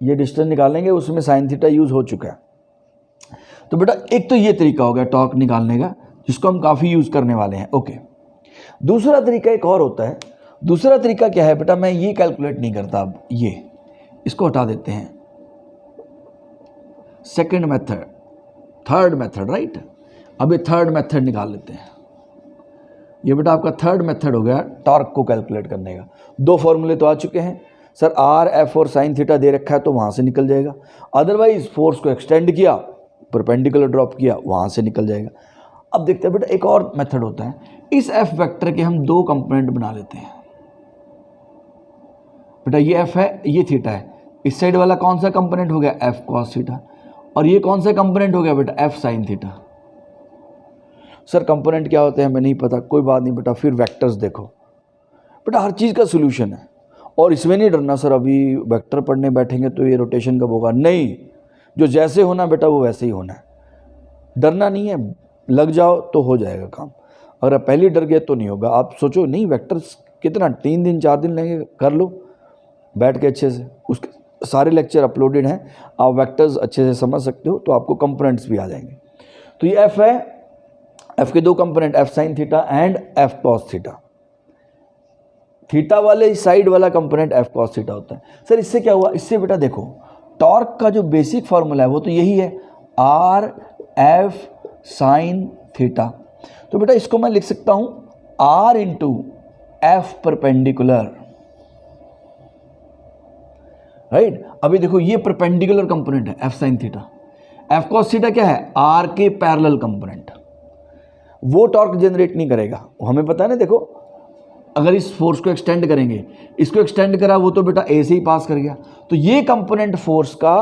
ये डिस्टेंस निकालेंगे उसमें साइन थीटा यूज हो चुका है। तो बेटा एक तो ये तरीका हो गया टॉर्क निकालने का, जिसको हम काफ़ी यूज़ करने वाले हैं, ओके। दूसरा तरीका एक और होता है। दूसरा तरीका क्या है बेटा? मैं ये कैलकुलेट नहीं करता, अब ये इसको हटा देते हैं, second method, third method, right. अब ये थर्ड मेथड निकाल लेते हैं। ये बेटा आपका थर्ड मेथड हो गया टॉर्क को कैलकुलेट करने का। दो फॉर्मूले तो आ चुके हैं सर, आर एफ और साइन थीटा दे रखा है तो वहाँ से निकल जाएगा, अदरवाइज फोर्स को एक्सटेंड किया, परपेंडिकुलर ड्रॉप किया, वहाँ से निकल जाएगा। अब देखते हैं बेटा एक और मेथड होता है, इस एफ वेक्टर के हम दो कंपोनेंट बना लेते हैं। बेटा ये एफ है, ये थीटा है, इस साइड वाला कौन सा कंपोनेंट हो गया एफ कॉस थीटा, और ये कौन सा कंपोनेंट हो गया बेटा F sine theta. Sir component क्या होते हैं हमें नहीं पता, कोई बात नहीं बेटा, फिर वेक्टर्स देखो। बेटा हर चीज़ का सोल्यूशन है, और इसमें नहीं डरना सर अभी वेक्टर पढ़ने बैठेंगे तो ये रोटेशन कब होगा, नहीं, जो जैसे होना बेटा वो वैसे ही होना है, डरना नहीं है, लग जाओ तो हो जाएगा काम। अगर आप पहले डर गए तो नहीं होगा। आप सोचो नहीं वेक्टर्स कितना 3 दिन 4 दिन लगेंगे, कर लो बैठ के अच्छे से, उसके सारे लेक्चर अपलोडेड हैं, आप वेक्टर्स अच्छे से समझ सकते हो, तो आपको कंपोनेंट्स भी आ जाएंगे। तो ये एफ है, एफ के दो component F sine theta and F cos theta. Theta वाले साइड वाला कंपोनेंट एफ कॉस थीटा होता है। सर इससे क्या हुआ, इससे बेटा देखो टॉर्क का जो बेसिक फार्मूला है वो तो यही है, आर एफ साइन थीटा। तो बेटा इसको मैं लिख सकता हूं r into f perpendicular, right. अभी देखो ये परपेंडिकुलर कंपोनेंट है f sine theta, f cos theta क्या है आर के पैरेलल कंपोनेंट, वो टॉर्क जनरेट नहीं करेगा, हमें पता है ना। देखो अगर इस फोर्स को एक्सटेंड करेंगे, इसको एक्सटेंड करा वो तो बेटा ए से ही पास कर गया, तो ये कंपोनेंट फोर्स का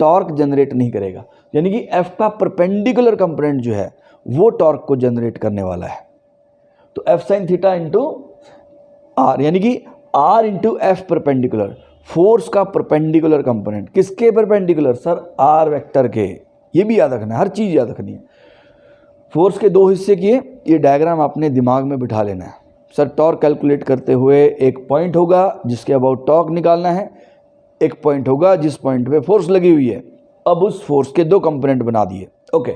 टॉर्क जनरेट नहीं करेगा, यानी कि एफ का परपेंडिकुलर कंपोनेंट जो है वो टॉर्क को जनरेट करने वाला है। तो f sine theta into r, यानी कि r into f perpendicular, force का परपेंडिकुलर कंपोनेंट, किसके परपेंडिकुलर सर आर वेक्टर के। ये भी याद रखना है, हर चीज़ याद रखनी है। फोर्स के दो हिस्से किए, ये डायग्राम आपने दिमाग में बिठा लेना है। सर टॉर्क कैलकुलेट करते हुए एक पॉइंट होगा जिसके अबाउट टॉर्क निकालना है, एक पॉइंट होगा जिस पॉइंट पे फोर्स लगी हुई है। अब उस फोर्स के दो कंपोनेंट बना दिए, ओके।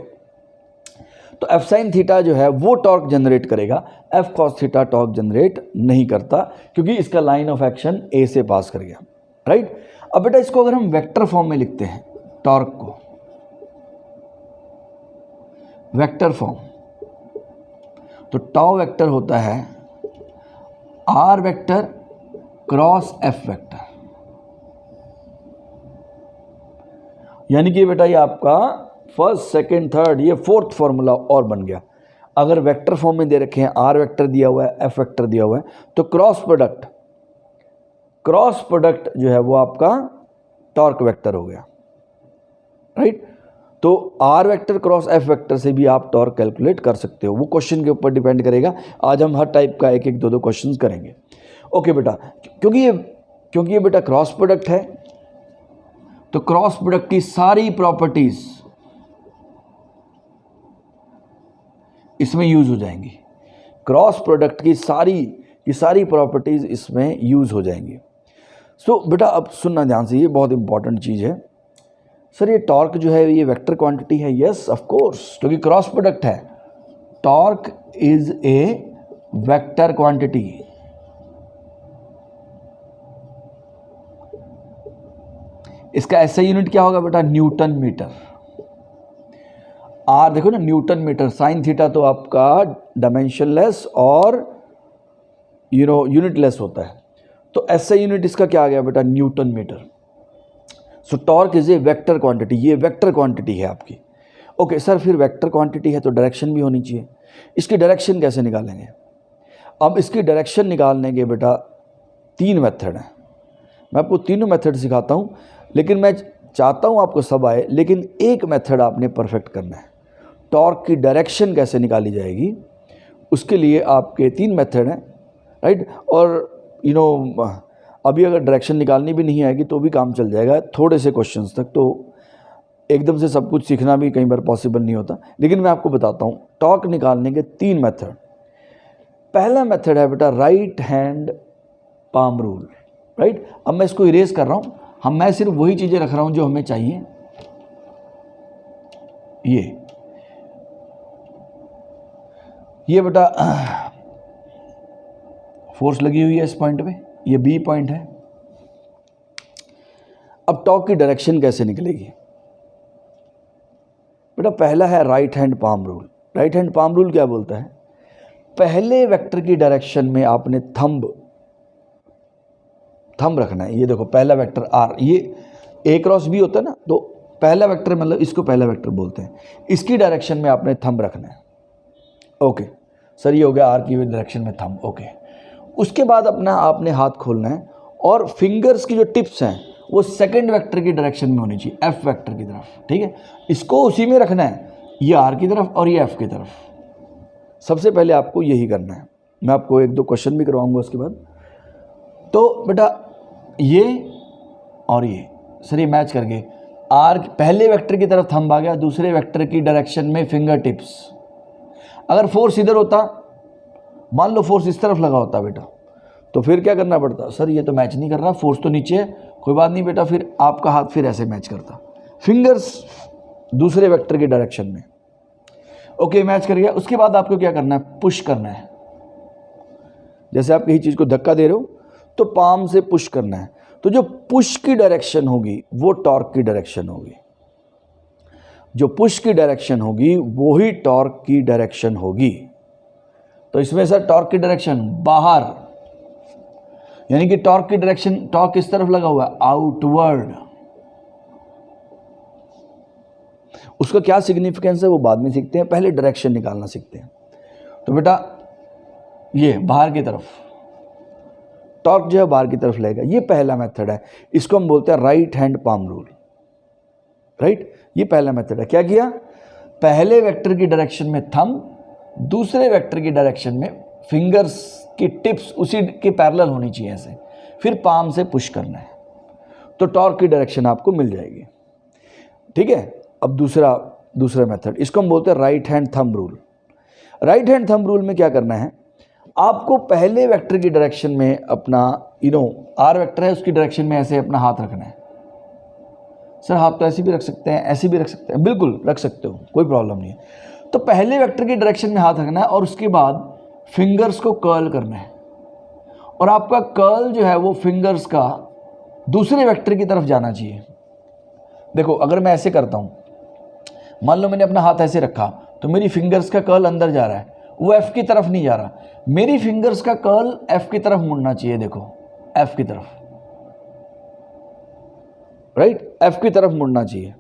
तो एफ साइन थीटा जो है वो टॉर्क जनरेट करेगा, F cos theta torque generate नहीं करता, क्योंकि इसका लाइन ऑफ एक्शन ए से पास कर गया, राइट। अब बेटा इसको अगर हम वेक्टर फॉर्म में लिखते हैं, टॉर्क को वेक्टर फॉर्म, तो टॉ वेक्टर होता है r vector cross f vector, यानी कि बेटा ये आपका फर्स्ट सेकंड थर्ड ये फोर्थ फॉर्मूला और बन गया। अगर वेक्टर फॉर्म में दे रखे हैं, आर वेक्टर दिया हुआ है, एफ वेक्टर दिया हुआ है, तो क्रॉस प्रोडक्ट जो है वो आपका टॉर्क वेक्टर हो गया, राइट। तो r vector cross f vector से भी आप टॉर्क कैलकुलेट कर सकते हो, वो क्वेश्चन के ऊपर डिपेंड करेगा। आज हम हर टाइप का एक एक दो क्वेश्चंस करेंगे, ओके बेटा। क्योंकि ये बेटा क्रॉस प्रोडक्ट है, तो क्रॉस प्रोडक्ट की सारी प्रॉपर्टीज इसमें यूज हो जाएंगी, क्रॉस प्रोडक्ट की सारी प्रॉपर्टीज इसमें यूज हो जाएंगी। सो बेटा अब सुनना ध्यान से, ये बहुत इंपॉर्टेंट चीज़ है। सर ये टॉर्क जो है ये वेक्टर क्वांटिटी है, यस ऑफ कोर्स, क्योंकि क्रॉस प्रोडक्ट है। Torque is a vector quantity. इसका एसआई यूनिट क्या होगा बेटा, न्यूटन मीटर। आर देखो ना, न्यूटन मीटर। साइन थीटा तो आपका डायमेंशनलेस और यूनिटलेस होता है, तो एसआई यूनिट इसका क्या आ गया बेटा, newton metre. So torque is a vector quantity, ये वेक्टर क्वांटिटी है आपकी, ओके। सर फिर वेक्टर क्वांटिटी है तो डायरेक्शन भी होनी चाहिए, इसकी डायरेक्शन कैसे निकालेंगे। अब इसकी डायरेक्शन निकालने के बेटा 3 मेथड हैं, मैं आपको तीनों मेथड सिखाता हूँ, लेकिन मैं चाहता हूँ आपको सब आए, लेकिन एक मेथड आपने परफेक्ट करना है। टॉर्क की डायरेक्शन कैसे निकाली जाएगी, उसके लिए आपके 3 मेथड हैं, राइट। और अभी अगर डायरेक्शन निकालनी भी नहीं आएगी तो भी काम चल जाएगा थोड़े से क्वेश्चंस तक, तो एकदम से सब कुछ सीखना भी कई बार पॉसिबल नहीं होता, लेकिन मैं आपको बताता हूँ टॉर्क निकालने के 3 मेथड। पहला मेथड है बेटा right hand palm rule, right. अब मैं इसको इरेज कर रहा हूँ, मैं सिर्फ वही चीज़ें रख रहा हूँ जो हमें चाहिए। ये बेटा फोर्स लगी हुई है इस पॉइंट पे, ये बी पॉइंट है। अब टॉर्क की डायरेक्शन कैसे निकलेगी बेटा, पहला है right hand palm rule. Right hand palm rule क्या बोलता है, पहले वेक्टर की डायरेक्शन में आपने थंब रखना है। ये देखो पहला वेक्टर आर, ये ए क्रॉस बी होता है ना, तो पहला वेक्टर मतलब इसको पहला वेक्टर बोलते हैं, इसकी डायरेक्शन में आपने थंब रखना है। ओके सर, ये हो गया आर की डायरेक्शन में थंब। ओके, उसके बाद अपना आपने हाथ खोलना है और फिंगर्स की जो टिप्स हैं वो सेकंड वेक्टर की डायरेक्शन में होनी चाहिए, एफ वेक्टर की तरफ। ठीक है, इसको उसी में रखना है, ये आर की तरफ और ये एफ की तरफ। सबसे पहले आपको यही करना है। मैं आपको एक दो क्वेश्चन भी करवाऊंगा उसके बाद। तो बेटा ये और ये सर ये मैच करके आर पहले वेक्टर की तरफ थंब आ गया, दूसरे वेक्टर की डायरेक्शन में फिंगर टिप्स। अगर फोर्स इधर होता, मान लो फोर्स इस तरफ लगा होता बेटा, तो फिर क्या करना पड़ता, सर ये तो मैच नहीं कर रहा, फोर्स तो नीचे है। कोई बात नहीं बेटा, फिर आपका हाथ फिर ऐसे मैच करता, फिंगर्स दूसरे वेक्टर की डायरेक्शन में। ओके, मैच कर गया। उसके बाद आपको क्या करना है, पुश करना है। जैसे आप किसी चीज़ को धक्का दे रहे हो तो पाम से पुश करना है। तो जो पुश की डायरेक्शन होगी वो टॉर्क की डायरेक्शन होगी, जो पुश की डायरेक्शन होगी वो ही टॉर्क की डायरेक्शन होगी। तो इसमें सर टॉर्क की डायरेक्शन बाहर, यानी कि टॉर्क की डायरेक्शन, टॉर्क किस तरफ लगा हुआ है, आउटवर्ड। उसका क्या सिग्निफिकेंस है वो बाद में सीखते हैं, पहले डायरेक्शन निकालना सीखते हैं। तो बेटा ये बाहर की तरफ, टॉर्क जो है बाहर की तरफ लेगा। ये पहला मेथड है, इसको हम बोलते हैं right hand palm rule. Right, ये पहला मेथड है। क्या किया, पहले वेक्टर की डायरेक्शन में थंब, दूसरे वेक्टर की डायरेक्शन में फिंगर्स की टिप्स उसी के पैरेलल होनी चाहिए ऐसे, फिर पाम से पुश करना है, तो टॉर्क की डायरेक्शन आपको मिल जाएगी। ठीक है, अब दूसरा मेथड, इसको हम बोलते हैं right hand thumb rule. Right hand thumb rule में क्या करना है, आपको पहले वेक्टर की डायरेक्शन में अपना आर वेक्टर है उसकी डायरेक्शन में ऐसे अपना हाथ रखना है। सर हाथ तो ऐसे भी रख सकते हैं, ऐसे भी रख सकते हैं, बिल्कुल रख सकते हो, कोई प्रॉब्लम नहीं है। तो पहले वेक्टर की डायरेक्शन में हाथ रखना है और उसके बाद फिंगर्स को कर्ल करना है, और आपका कर्ल जो है वो फिंगर्स का दूसरे वेक्टर की तरफ जाना चाहिए। देखो अगर मैं ऐसे करता हूँ, मान लो मैंने अपना हाथ ऐसे रखा, तो मेरी फिंगर्स का कर्ल अंदर जा रहा है, वो एफ की तरफ नहीं जा रहा। मेरी फिंगर्स का कर्ल एफ की तरफ मुड़ना चाहिए, देखो एफ की तरफ, राइट, एफ की तरफ मुड़ना चाहिए।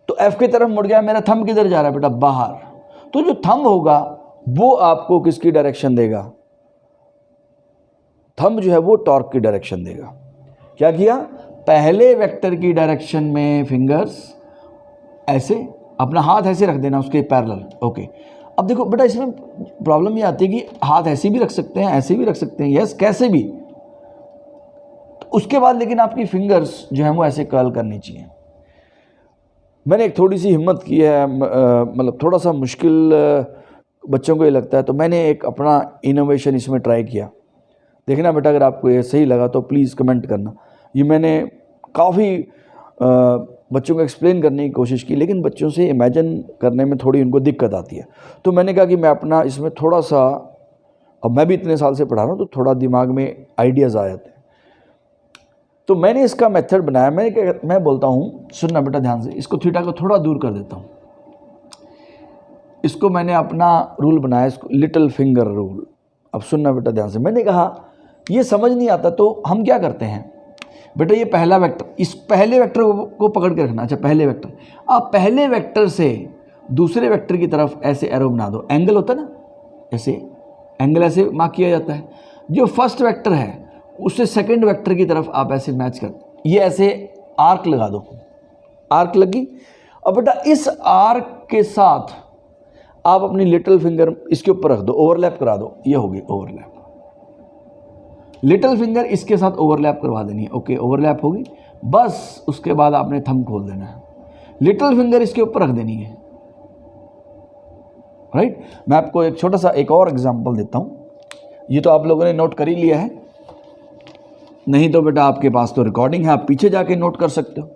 तो एफ की तरफ मुड़ गया, मेरा थंब किधर जा रहा है बेटा, बाहर। तो जो थंब होगा वो आपको किसकी डायरेक्शन देगा, थंब जो है वो टॉर्क की डायरेक्शन देगा। क्या किया, पहले वेक्टर की डायरेक्शन में फिंगर्स ऐसे, अपना हाथ ऐसे रख देना उसके पैरेलल। ओके, अब देखो बेटा इसमें प्रॉब्लम ये आती है कि हाथ ऐसे भी रख सकते हैं, ऐसे भी रख सकते हैं, यस कैसे भी। तो उसके बाद लेकिन आपकी फिंगर्स जो है वो ऐसे कर्ल करनी चाहिए। मैंने एक थोड़ी सी हिम्मत की है, मतलब थोड़ा सा मुश्किल बच्चों को ये लगता है, तो मैंने एक अपना इनोवेशन इसमें ट्राई किया। देखना बेटा अगर आपको ये सही लगा तो प्लीज़ कमेंट करना। ये मैंने काफ़ी बच्चों को एक्सप्लेन करने की कोशिश की, लेकिन बच्चों से इमेजिन करने में थोड़ी उनको दिक्कत आती है। तो मैंने कहा कि मैं अपना इसमें थोड़ा सा, अब मैं भी इतने साल से पढ़ा रहा हूँ तो थोड़ा दिमाग में आइडियाज़ आ जाते हैं। तो मैंने इसका मेथड बनाया। मैं बोलता हूँ, सुनना बेटा ध्यान से, इसको थीटा को थोड़ा दूर कर देता हूँ। इसको मैंने अपना रूल बनाया, इसको लिटिल फिंगर रूल। अब सुनना बेटा ध्यान से, मैंने कहा ये समझ नहीं आता तो हम क्या करते हैं बेटा, ये पहला वेक्टर, इस पहले वेक्टर को पकड़ के रखना। अच्छा पहले वेक्टर, आप पहले वेक्टर से दूसरे वेक्टर की तरफ ऐसे एरो बना दो, एंगल होता है ना, ऐसे एंगल ऐसे मार्क किया जाता है। जो फर्स्ट वेक्टर है उससे सेकंड वेक्टर की तरफ आप ऐसे मैच कर, ये ऐसे आर्क लगा दो, आर्क लगी। अब बेटा इस आर्क के साथ आप अपनी लिटिल फिंगर इसके ऊपर रख दो, ओवरलैप करा दो, ये होगी ओवरलैप। लिटिल फिंगर इसके साथ ओवरलैप करवा देनी है। ओके, ओवरलैप होगी, बस उसके बाद आपने थंब खोल देना है, लिटिल फिंगर इसके ऊपर रख देनी है। राइट, मैं आपको एक छोटा सा एक और एग्जांपल देता हूँ। ये तो आप लोगों ने नोट कर ही लिया है, नहीं तो बेटा आपके पास तो रिकॉर्डिंग है, आप पीछे जाके नोट कर सकते हो।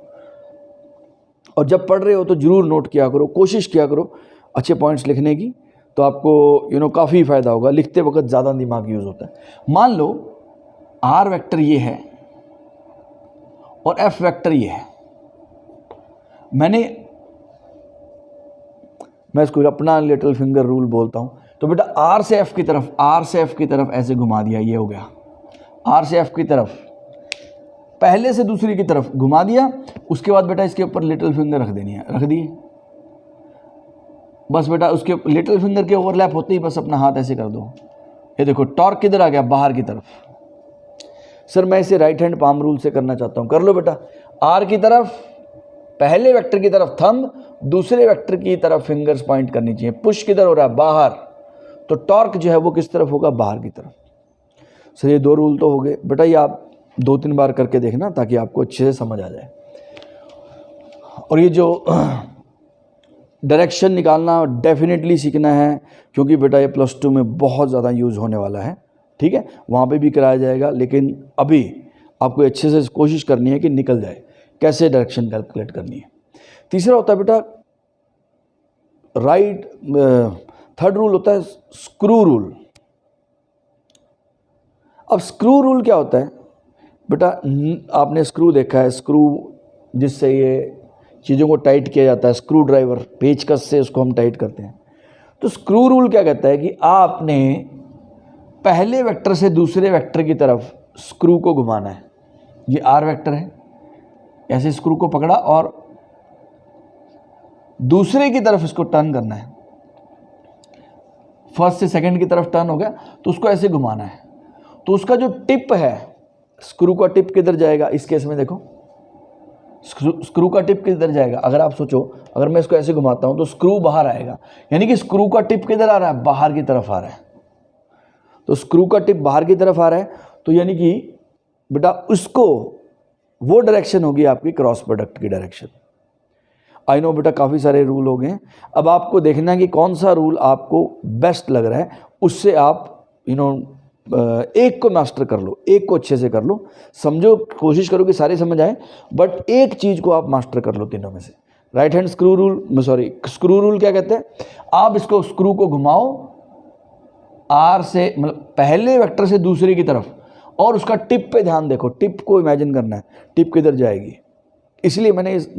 और जब पढ़ रहे हो तो ज़रूर नोट किया करो, कोशिश किया करो अच्छे पॉइंट्स लिखने की, तो आपको काफ़ी फ़ायदा होगा। लिखते वक्त ज़्यादा दिमाग यूज़ होता है। मान लो आर वेक्टर ये है और एफ वेक्टर ये है। मैंने मैं इसको अपना लिटिल फिंगर रूल बोलता हूँ। तो बेटा आर से एफ की तरफ ऐसे घुमा दिया, ये हो गया आर से एफ की तरफ, पहले से दूसरी की तरफ घुमा दिया। उसके बाद बेटा इसके ऊपर लिटिल फिंगर रख देनी है, रख दिए बस बेटा। उसके लिटिल फिंगर के ओवरलैप होते ही बस अपना हाथ ऐसे कर दो। ये देखो टॉर्क किधर आ गया, बाहर की तरफ। सर मैं इसे राइट हैंड पाम रूल से करना चाहता हूँ, कर लो बेटा। आर की तरफ, पहले वेक्टर की तरफ थंब, दूसरे वेक्टर की तरफ फिंगर्स पॉइंट करनी चाहिए। पुश किधर हो रहा है, बाहर, तो टॉर्क जो है वो किस तरफ होगा, बाहर की तरफ। सर ये 2 रूल तो हो गए बेटा, ये आप 2-3 बार करके देखना ताकि आपको अच्छे से समझ आ जाए। और ये जो डायरेक्शन निकालना डेफिनेटली सीखना है, क्योंकि बेटा ये +2 में बहुत ज़्यादा यूज़ होने वाला है, ठीक है। वहाँ पे भी कराया जाएगा, लेकिन अभी आपको अच्छे से कोशिश करनी है कि निकल जाए कैसे डायरेक्शन कैलकुलेट करनी है। तीसरा होता है बेटा थर्ड रूल होता है स्क्रू रूल। अब स्क्रू रूल क्या होता है बेटा, आपने स्क्रू देखा है, स्क्रू जिससे ये चीज़ों को टाइट किया जाता है, स्क्रू ड्राइवर, पेचकस से उसको हम टाइट करते हैं। तो स्क्रू रूल क्या कहता है कि आपने पहले वेक्टर से दूसरे वेक्टर की तरफ स्क्रू को घुमाना है। ये आर वेक्टर है, ऐसे स्क्रू को पकड़ा और दूसरे की तरफ इसको टर्न करना है। फर्स्ट से सेकंड की तरफ टर्न हो गया तो उसको ऐसे घुमाना है। तो उसका जो टिप है, स्क्रू का टिप किधर जाएगा, इस केस में देखो स्क्रू का टिप किधर जाएगा। अगर आप सोचो, अगर मैं इसको ऐसे घुमाता हूं तो स्क्रू बाहर आएगा, यानी कि स्क्रू का टिप किधर आ रहा है, बाहर की तरफ आ रहा है। तो स्क्रू का टिप बाहर की तरफ आ रहा है, तो यानी कि बेटा उसको, वो डायरेक्शन होगी आपकी क्रॉस प्रोडक्ट की डायरेक्शन। आई नो बेटा काफ़ी सारे रूल हो गए, अब आपको देखना है कि कौन सा रूल आपको बेस्ट लग रहा है, उससे आप एक को मास्टर कर लो, एक को अच्छे से कर लो, समझो, कोशिश करो कि सारे समझ आए, बट एक चीज़ को आप मास्टर कर लो तीनों में से। Right hand screw rule, screw rule क्या कहते हैं, आप इसको स्क्रू को घुमाओ आर से, मतलब पहले वेक्टर से दूसरे की तरफ, और उसका टिप पे ध्यान देखो, टिप को इमेजिन करना है, टिप किधर जाएगी। इसलिए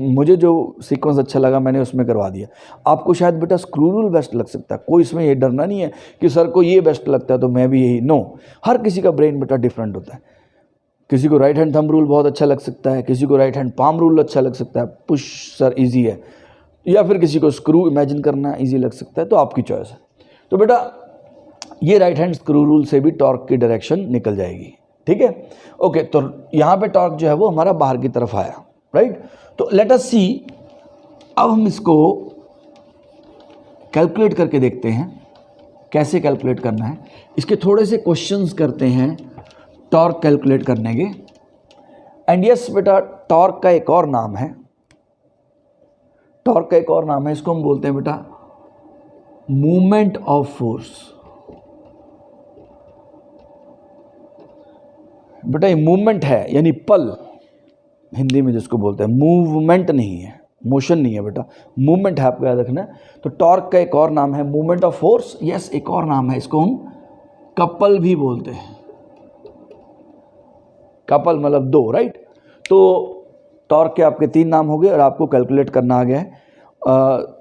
मुझे जो सीक्वेंस अच्छा लगा मैंने उसमें करवा दिया। आपको शायद बेटा स्क्रू रूल बेस्ट लग सकता है, कोई इसमें ये डरना नहीं है कि सर को ये बेस्ट लगता है तो मैं भी यही, नो, हर किसी का ब्रेन बेटा डिफरेंट होता है। किसी को राइट हैंड थंब रूल बहुत अच्छा लग सकता है, किसी को राइट हैंड पाम रूल अच्छा लग सकता है, पुश सर इजी है, या फिर किसी को स्क्रू इमेजिन करना इजी लग सकता है, तो आपकी चॉइस है। तो बेटा ये राइट हैंड स्क्रू रूल से भी टॉर्क की डायरेक्शन निकल जाएगी, ठीक है। ओके, तो यहाँ पे टॉर्क जो है वो हमारा बाहर की तरफ आया, राइट। तो लेट अस सी, अब हम इसको कैलकुलेट करके देखते हैं कैसे कैलकुलेट करना है। इसके थोड़े से क्वेश्चंस करते हैं टॉर्क कैलकुलेट करने के। एंड यस बेटा, टॉर्क का एक और नाम है, टॉर्क का एक और नाम है, इसको हम बोलते हैं बेटा मूवमेंट ऑफ फोर्स। बेटा ये मूवमेंट है, यानी पल हिंदी में जिसको बोलते हैं, मूवमेंट नहीं है, मोशन नहीं है बेटा, मूवमेंट है, आपको याद रखना है। तो टॉर्क का एक और नाम है मूवमेंट ऑफ फोर्स। यस, एक और नाम है, इसको हम कपल भी बोलते हैं। कपल मतलब 2, राइट। तो टॉर्क के आपके 3 नाम हो गए और आपको कैलकुलेट करना आ गया है।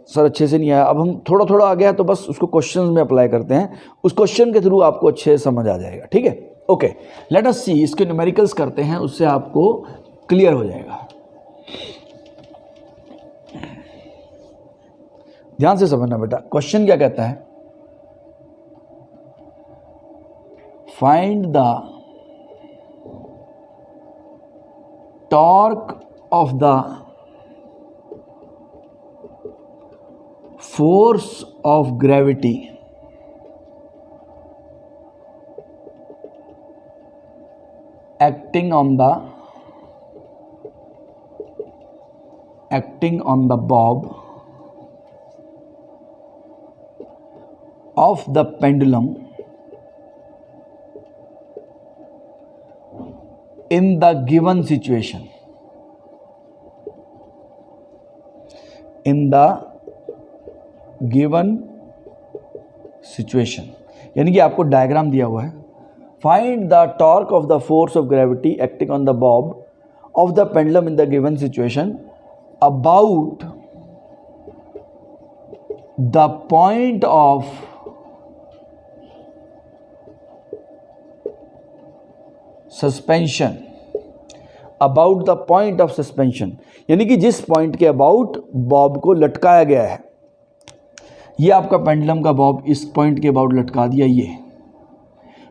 सर अच्छे से नहीं आया, अब हम थोड़ा थोड़ा आ गया तो बस उसको क्वेश्चंस में अप्लाई करते हैं, उस क्वेश्चन के थ्रू आपको अच्छे से समझ आ जाएगा, ठीक है। ओके, लेट अस सी, इसके न्यूमेरिकल्स करते हैं, उससे आपको क्लियर हो जाएगा। ध्यान से समझना बेटा, क्वेश्चन क्या कहता है, find the torque of the force of gravity acting on the bob of the pendulum in the given situation. In the given situation, यानी कि आपको डायग्राम दिया हुआ है, find the torque of the force of gravity acting on the Bob of the pendulum in the given situation about the point of suspension, about the point of suspension, यानी कि जिस पॉइंट के अबाउट बॉब को लटकाया गया है। ये आपका पेंडुलम का बॉब इस पॉइंट के अबाउट लटका दिया,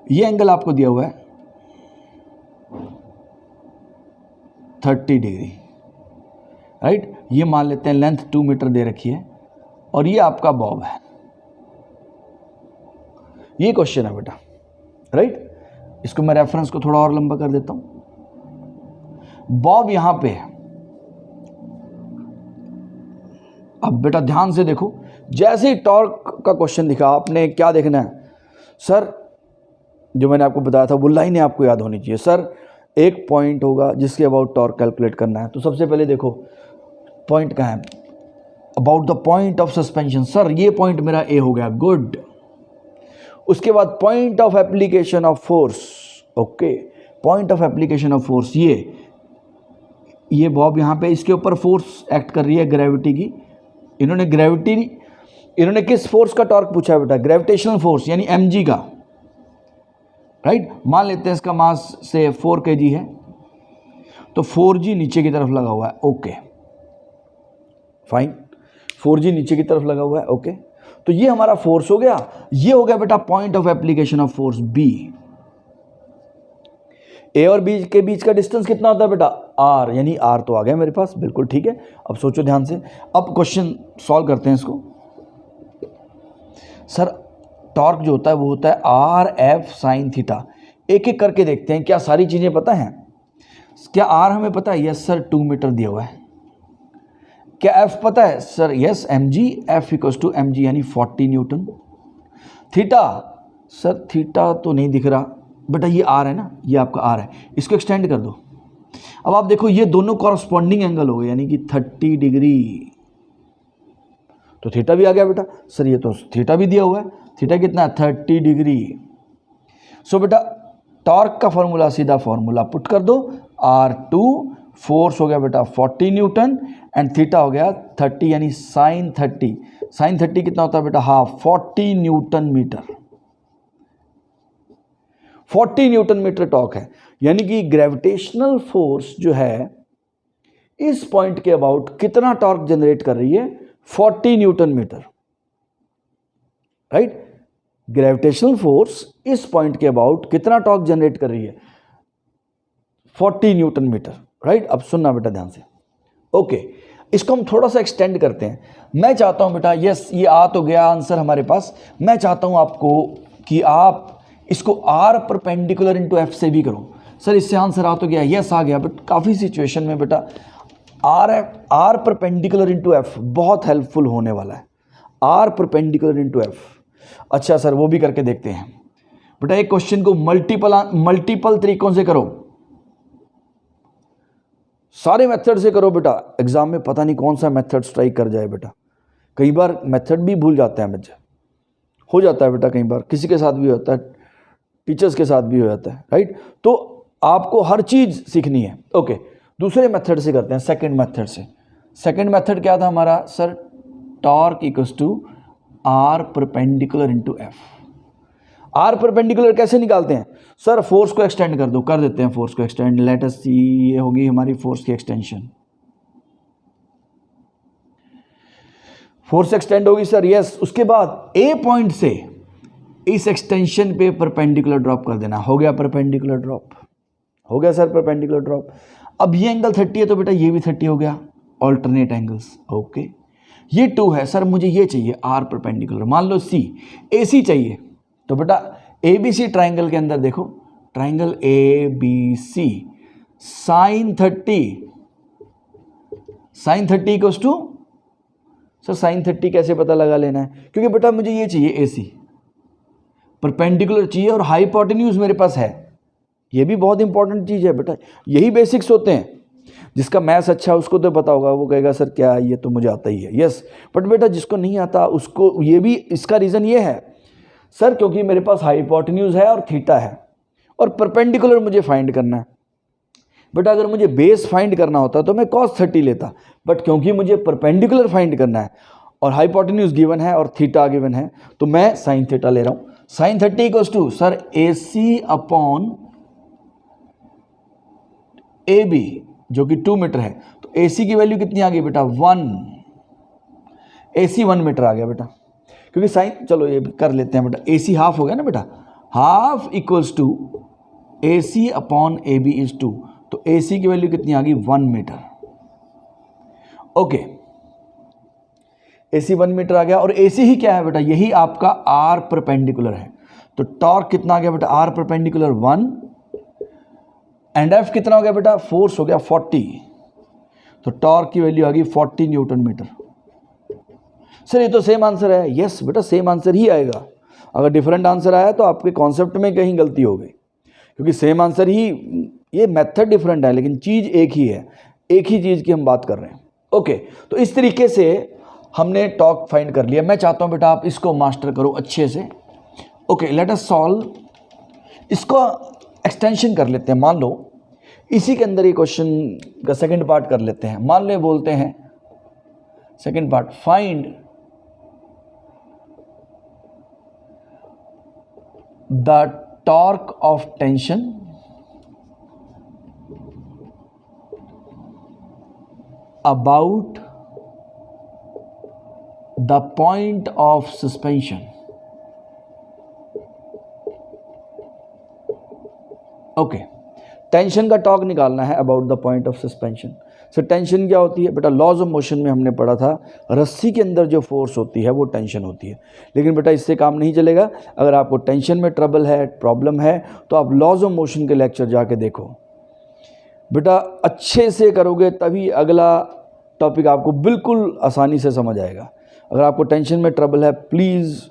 ये एंगल आपको दिया हुआ है 30 डिग्री, राइट। ये मान लेते हैं लेंथ 2 मीटर दे रखी है और ये आपका बॉब है। ये क्वेश्चन है बेटा, राइट। इसको मैं रेफरेंस को थोड़ा और लंबा कर देता हूं। बॉब यहां पे है। अब बेटा ध्यान से देखो, जैसे ही टॉर्क का क्वेश्चन दिखा आपने क्या देखना है सर, जो मैंने आपको बताया था वो लाइनें आपको याद होनी चाहिए। सर एक पॉइंट होगा जिसके अबाउट टॉर्क कैलकुलेट करना है, तो सबसे पहले देखो पॉइंट कहाँ है, about the point of suspension. Sir ये पॉइंट मेरा ए हो गया, गुड। उसके बाद point of application of force, okay, point of application of force, ये बॉब यहाँ पे इसके ऊपर फोर्स एक्ट कर रही है ग्रेविटी की। इन्होंने किस फोर्स का टॉर्क पूछा है बेटा, ग्रेविटेशनल फोर्स यानी mg का, राइट। मान लेते हैं इसका मास से 4 kg है, तो 4g नीचे की तरफ लगा हुआ है, ओके फाइन, 4g नीचे की तरफ लगा हुआ है, ओके। तो ये हमारा फोर्स हो गया। ये हो गया बेटा point of application of force b। ए और बी के बीच का डिस्टेंस कितना होता है बेटा, आर, यानी आर तो आ गया मेरे पास, बिल्कुल ठीक है। अब सोचो ध्यान से, अब क्वेश्चन सॉल्व करते हैं इसको। सर टॉर्क जो होता है वो होता है आर एफ साइन थीटा। एक एक करके देखते हैं, क्या सारी चीज़ें पता हैं? क्या आर हमें पता है? यस सर 2 मीटर दिया हुआ है। क्या एफ पता है? Sir yes m g, f equals to m g यानी 40 न्यूटन। थीटा, सर थीटा तो नहीं दिख रहा बेटा, ये आर है ना, ये आपका आर है, इसको एक्सटेंड कर दो। अब आप देखो ये दोनों कॉरस्पॉन्डिंग एंगल हो गए, यानी कि 30 डिग्री, तो थीटा भी आ गया बेटा। सर ये तो थीटा भी दिया हुआ है, थीटा कितना है 30 डिग्री। सो बेटा टॉर्क का फॉर्मूला सीधा फॉर्मूला पुट कर दो, R2, फोर्स हो गया बेटा 40 न्यूटन एंड थीटा हो गया 30 यानी साइन 30। साइन 30 कितना होता है बेटा, half, 40 newton metre. 40 newton metre torque है, यानी कि ग्रेविटेशनल फोर्स जो है इस पॉइंट के अबाउट कितना टॉर्क जनरेट कर रही है, 40 newton metre, right. Gravitational force इस पॉइंट के अबाउट कितना टॉर्क जनरेट कर रही है, 40 न्यूटन मीटर, राइट। अब सुनना बेटा ध्यान से, ओके। इसको हम थोड़ा सा एक्सटेंड करते हैं। मैं चाहता हूं बेटा, यस ये आ तो गया आंसर हमारे पास, मैं चाहता हूं आपको कि आप इसको आर परपेंडिकुलर इंटू एफ से भी करो। सर इससे आंसर आ तो गया, यस आ गया, बट काफ़ी सिचुएशन में बेटा आर परपेंडिकुलर इंटू एफ बहुत हेल्पफुल होने वाला है, आर परपेंडिकुलर इंटू एफ। अच्छा सर वो भी करके देखते हैं बेटा। एक क्वेश्चन को मल्टीपल तरीकों से करो, सारे मेथड से करो बेटा। एग्जाम में पता नहीं कौन सा मेथड स्ट्राइक कर जाए बेटा, कई बार मेथड भी भूल जाते हैं बच्चे, हो जाता है बेटा, कई बार किसी के साथ भी होता है, टीचर्स के साथ भी हो जाता है, राइट। तो आपको हर चीज़ सीखनी है, ओके। दूसरे मेथड से करते हैं, सेकंड मेथड से। सेकंड मेथड क्या था हमारा sir, torque equals to r perpendicular into f. R perpendicular कैसे निकालते हैं सर, फोर्स को एक्सटेंड कर दो, कर देते हैं फोर्स को एक्सटेंड। लेट अस सी, ये होगी हमारी फोर्स की एक्सटेंशन, फोर्स एक्सटेंड होगी सर, यस। उसके बाद ए पॉइंट से इस एक्सटेंशन पे परपेंडिकुलर ड्रॉप कर देना, हो गया परपेंडिकुलर ड्रॉप, हो गया सर परपेंडिकुलर ड्रॉप। अब ये एंगल 30 है तो बेटा ये भी 30 हो गया, ऑल्टरनेट एंगल्स, ओके। ये 2 है सर, मुझे ये चाहिए आर परपेंडिकुलर, मान लो सी, ए सी चाहिए, तो बेटा ए बी सी ट्राइंगल के अंदर देखो, triangle A B C, sine 30, sine 30 equals to, sir sine 30 कैसे पता लगा लेना है, क्योंकि बेटा मुझे ये चाहिए ए सी, परपेंडिकुलर चाहिए और हाइपोटेन्यूज मेरे पास है। ये भी बहुत इंपॉर्टेंट चीज़ है बेटा, यही बेसिक्स होते हैं। जिसका मैथ्स अच्छा है उसको तो पता होगा, वो कहेगा सर क्या ये तो मुझे आता ही है, यस। बट बेटा जिसको नहीं आता उसको, ये भी इसका रीज़न ये है सर क्योंकि मेरे पास हाइपोटेन्यूज है और थीटा है और परपेंडिकुलर मुझे फाइंड करना है। बट अगर मुझे बेस फाइंड करना होता तो मैं cos 30 लेता, बट क्योंकि मुझे परपेंडिकुलर फाइंड करना है और हाइपोटेन्यूज गिवन है और थीटा गिवन है, तो मैं साइन थीटा ले रहा हूँ। Sine 30 equals to sir AC upon AB जो कि 2 मीटर है, तो AC की वैल्यू कितनी आ गई बेटा 1, AC 1 मीटर आ गया बेटा, क्योंकि साइन, चलो ये कर लेते हैं बेटा, AC हाफ हो गया ना बेटा, half equals to AC upon AB is 2, तो AC की वैल्यू कितनी आ गई 1 मीटर। ओके, AC 1 मीटर आ गया, और AC ही क्या है बेटा, यही आपका R परपेंडिकुलर है, तो टॉर्क कितना आ गया बेटा, R परपेंडिकुलर 1, एंड F कितना हो गया बेटा, फोर्स हो गया 40, तो टॉर्क की वैल्यू आ गई 40 न्यूटन मीटर। सर ये तो सेम आंसर है, यस बेटा सेम आंसर ही आएगा। अगर डिफरेंट आंसर आया तो आपके कॉन्सेप्ट में कहीं गलती हो गई, क्योंकि सेम आंसर ही, ये मेथड डिफरेंट है लेकिन चीज़ एक ही है, एक ही चीज़ की हम बात कर रहे हैं। ओके, तो इस तरीके से हमने टॉर्क फाइंड कर लिया। मैं चाहता हूँ बेटा आप इसको मास्टर करो अच्छे से। ओके, लेट अस सॉल्व, इसको एक्सटेंशन कर लेते हैं। मान लो इसी के अंदर ये क्वेश्चन का सेकंड पार्ट कर लेते हैं। मान लो बोलते हैं second part, find the torque of tension about the point of suspension. Okay, tension का टॉर्क निकालना है about the point of suspension. Sir tension क्या होती है बेटा, लॉज ऑफ मोशन में हमने पढ़ा था, रस्सी के अंदर जो फोर्स होती है वो टेंशन होती है। लेकिन बेटा इससे काम नहीं चलेगा, अगर आपको टेंशन में ट्रबल है, प्रॉब्लम है, तो आप लॉज ऑफ मोशन के लेक्चर जाके देखो बेटा, अच्छे से करोगे तभी अगला टॉपिक आपको बिल्कुल आसानी से समझ आएगा। अगर आपको टेंशन में ट्रबल है, प्लीज़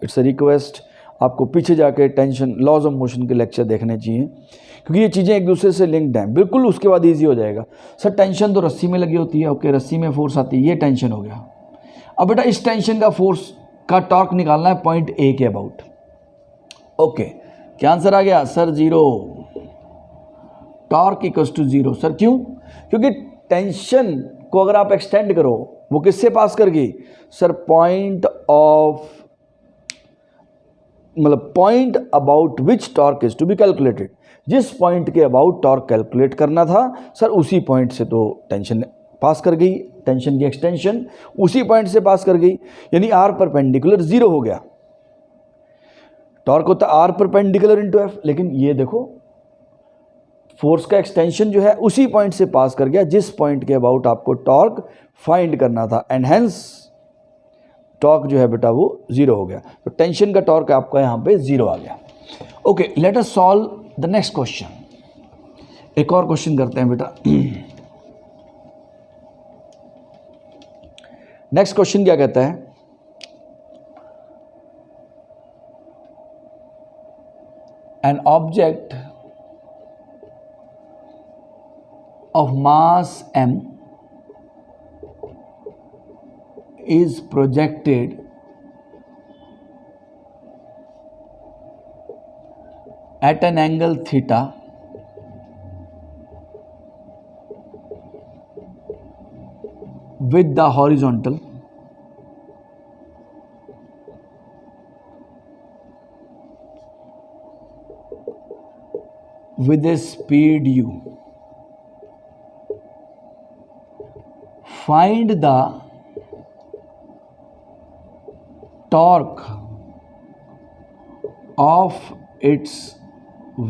इट्स अ रिक्वेस्ट, आपको पीछे जाके टेंशन, लॉज ऑफ मोशन के लेक्चर देखने चाहिए, क्योंकि ये चीज़ें एक दूसरे से लिंक्ड हैं बिल्कुल। उसके बाद इजी हो जाएगा। सर टेंशन तो रस्सी में लगी होती है, ओके, रस्सी में फोर्स आती है, ये टेंशन हो गया। अब बेटा इस टेंशन का फोर्स का टॉर्क निकालना है पॉइंट ए के अबाउट। ओके, क्या आंसर आ गया sir, 0, torque equals to 0। Sir क्यों? क्योंकि टेंशन को अगर आप एक्सटेंड करो, वो किससे पास कर गई सर, पॉइंट ऑफ, मतलब point about which torque is to be calculated. जिस पॉइंट के अबाउट टॉर्क कैलकुलेट करना था सर, उसी पॉइंट से तो टेंशन पास कर गई, टेंशन की एक्सटेंशन उसी पॉइंट से पास कर गई, यानी आर परपेंडिकुलर 0 हो गया। टॉर्क होता है आर परपेंडिकुलर इंटू एफ, लेकिन ये देखो फोर्स का एक्सटेंशन जो है उसी पॉइंट से पास कर गया जिस पॉइंट के अबाउट आपको टॉर्क फाइंड करना था, एंड हेंस टॉर्क जो है बेटा वो 0 हो गया। तो टेंशन का टॉर्क आपका यहाँ पे 0 आ गया। Okay, let us solve the next question. एक और क्वेश्चन करते हैं बेटा। नेक्स्ट क्वेश्चन क्या कहता है, an object of mass m is projected at an angle theta with the horizontal with a speed u. Find the torque of its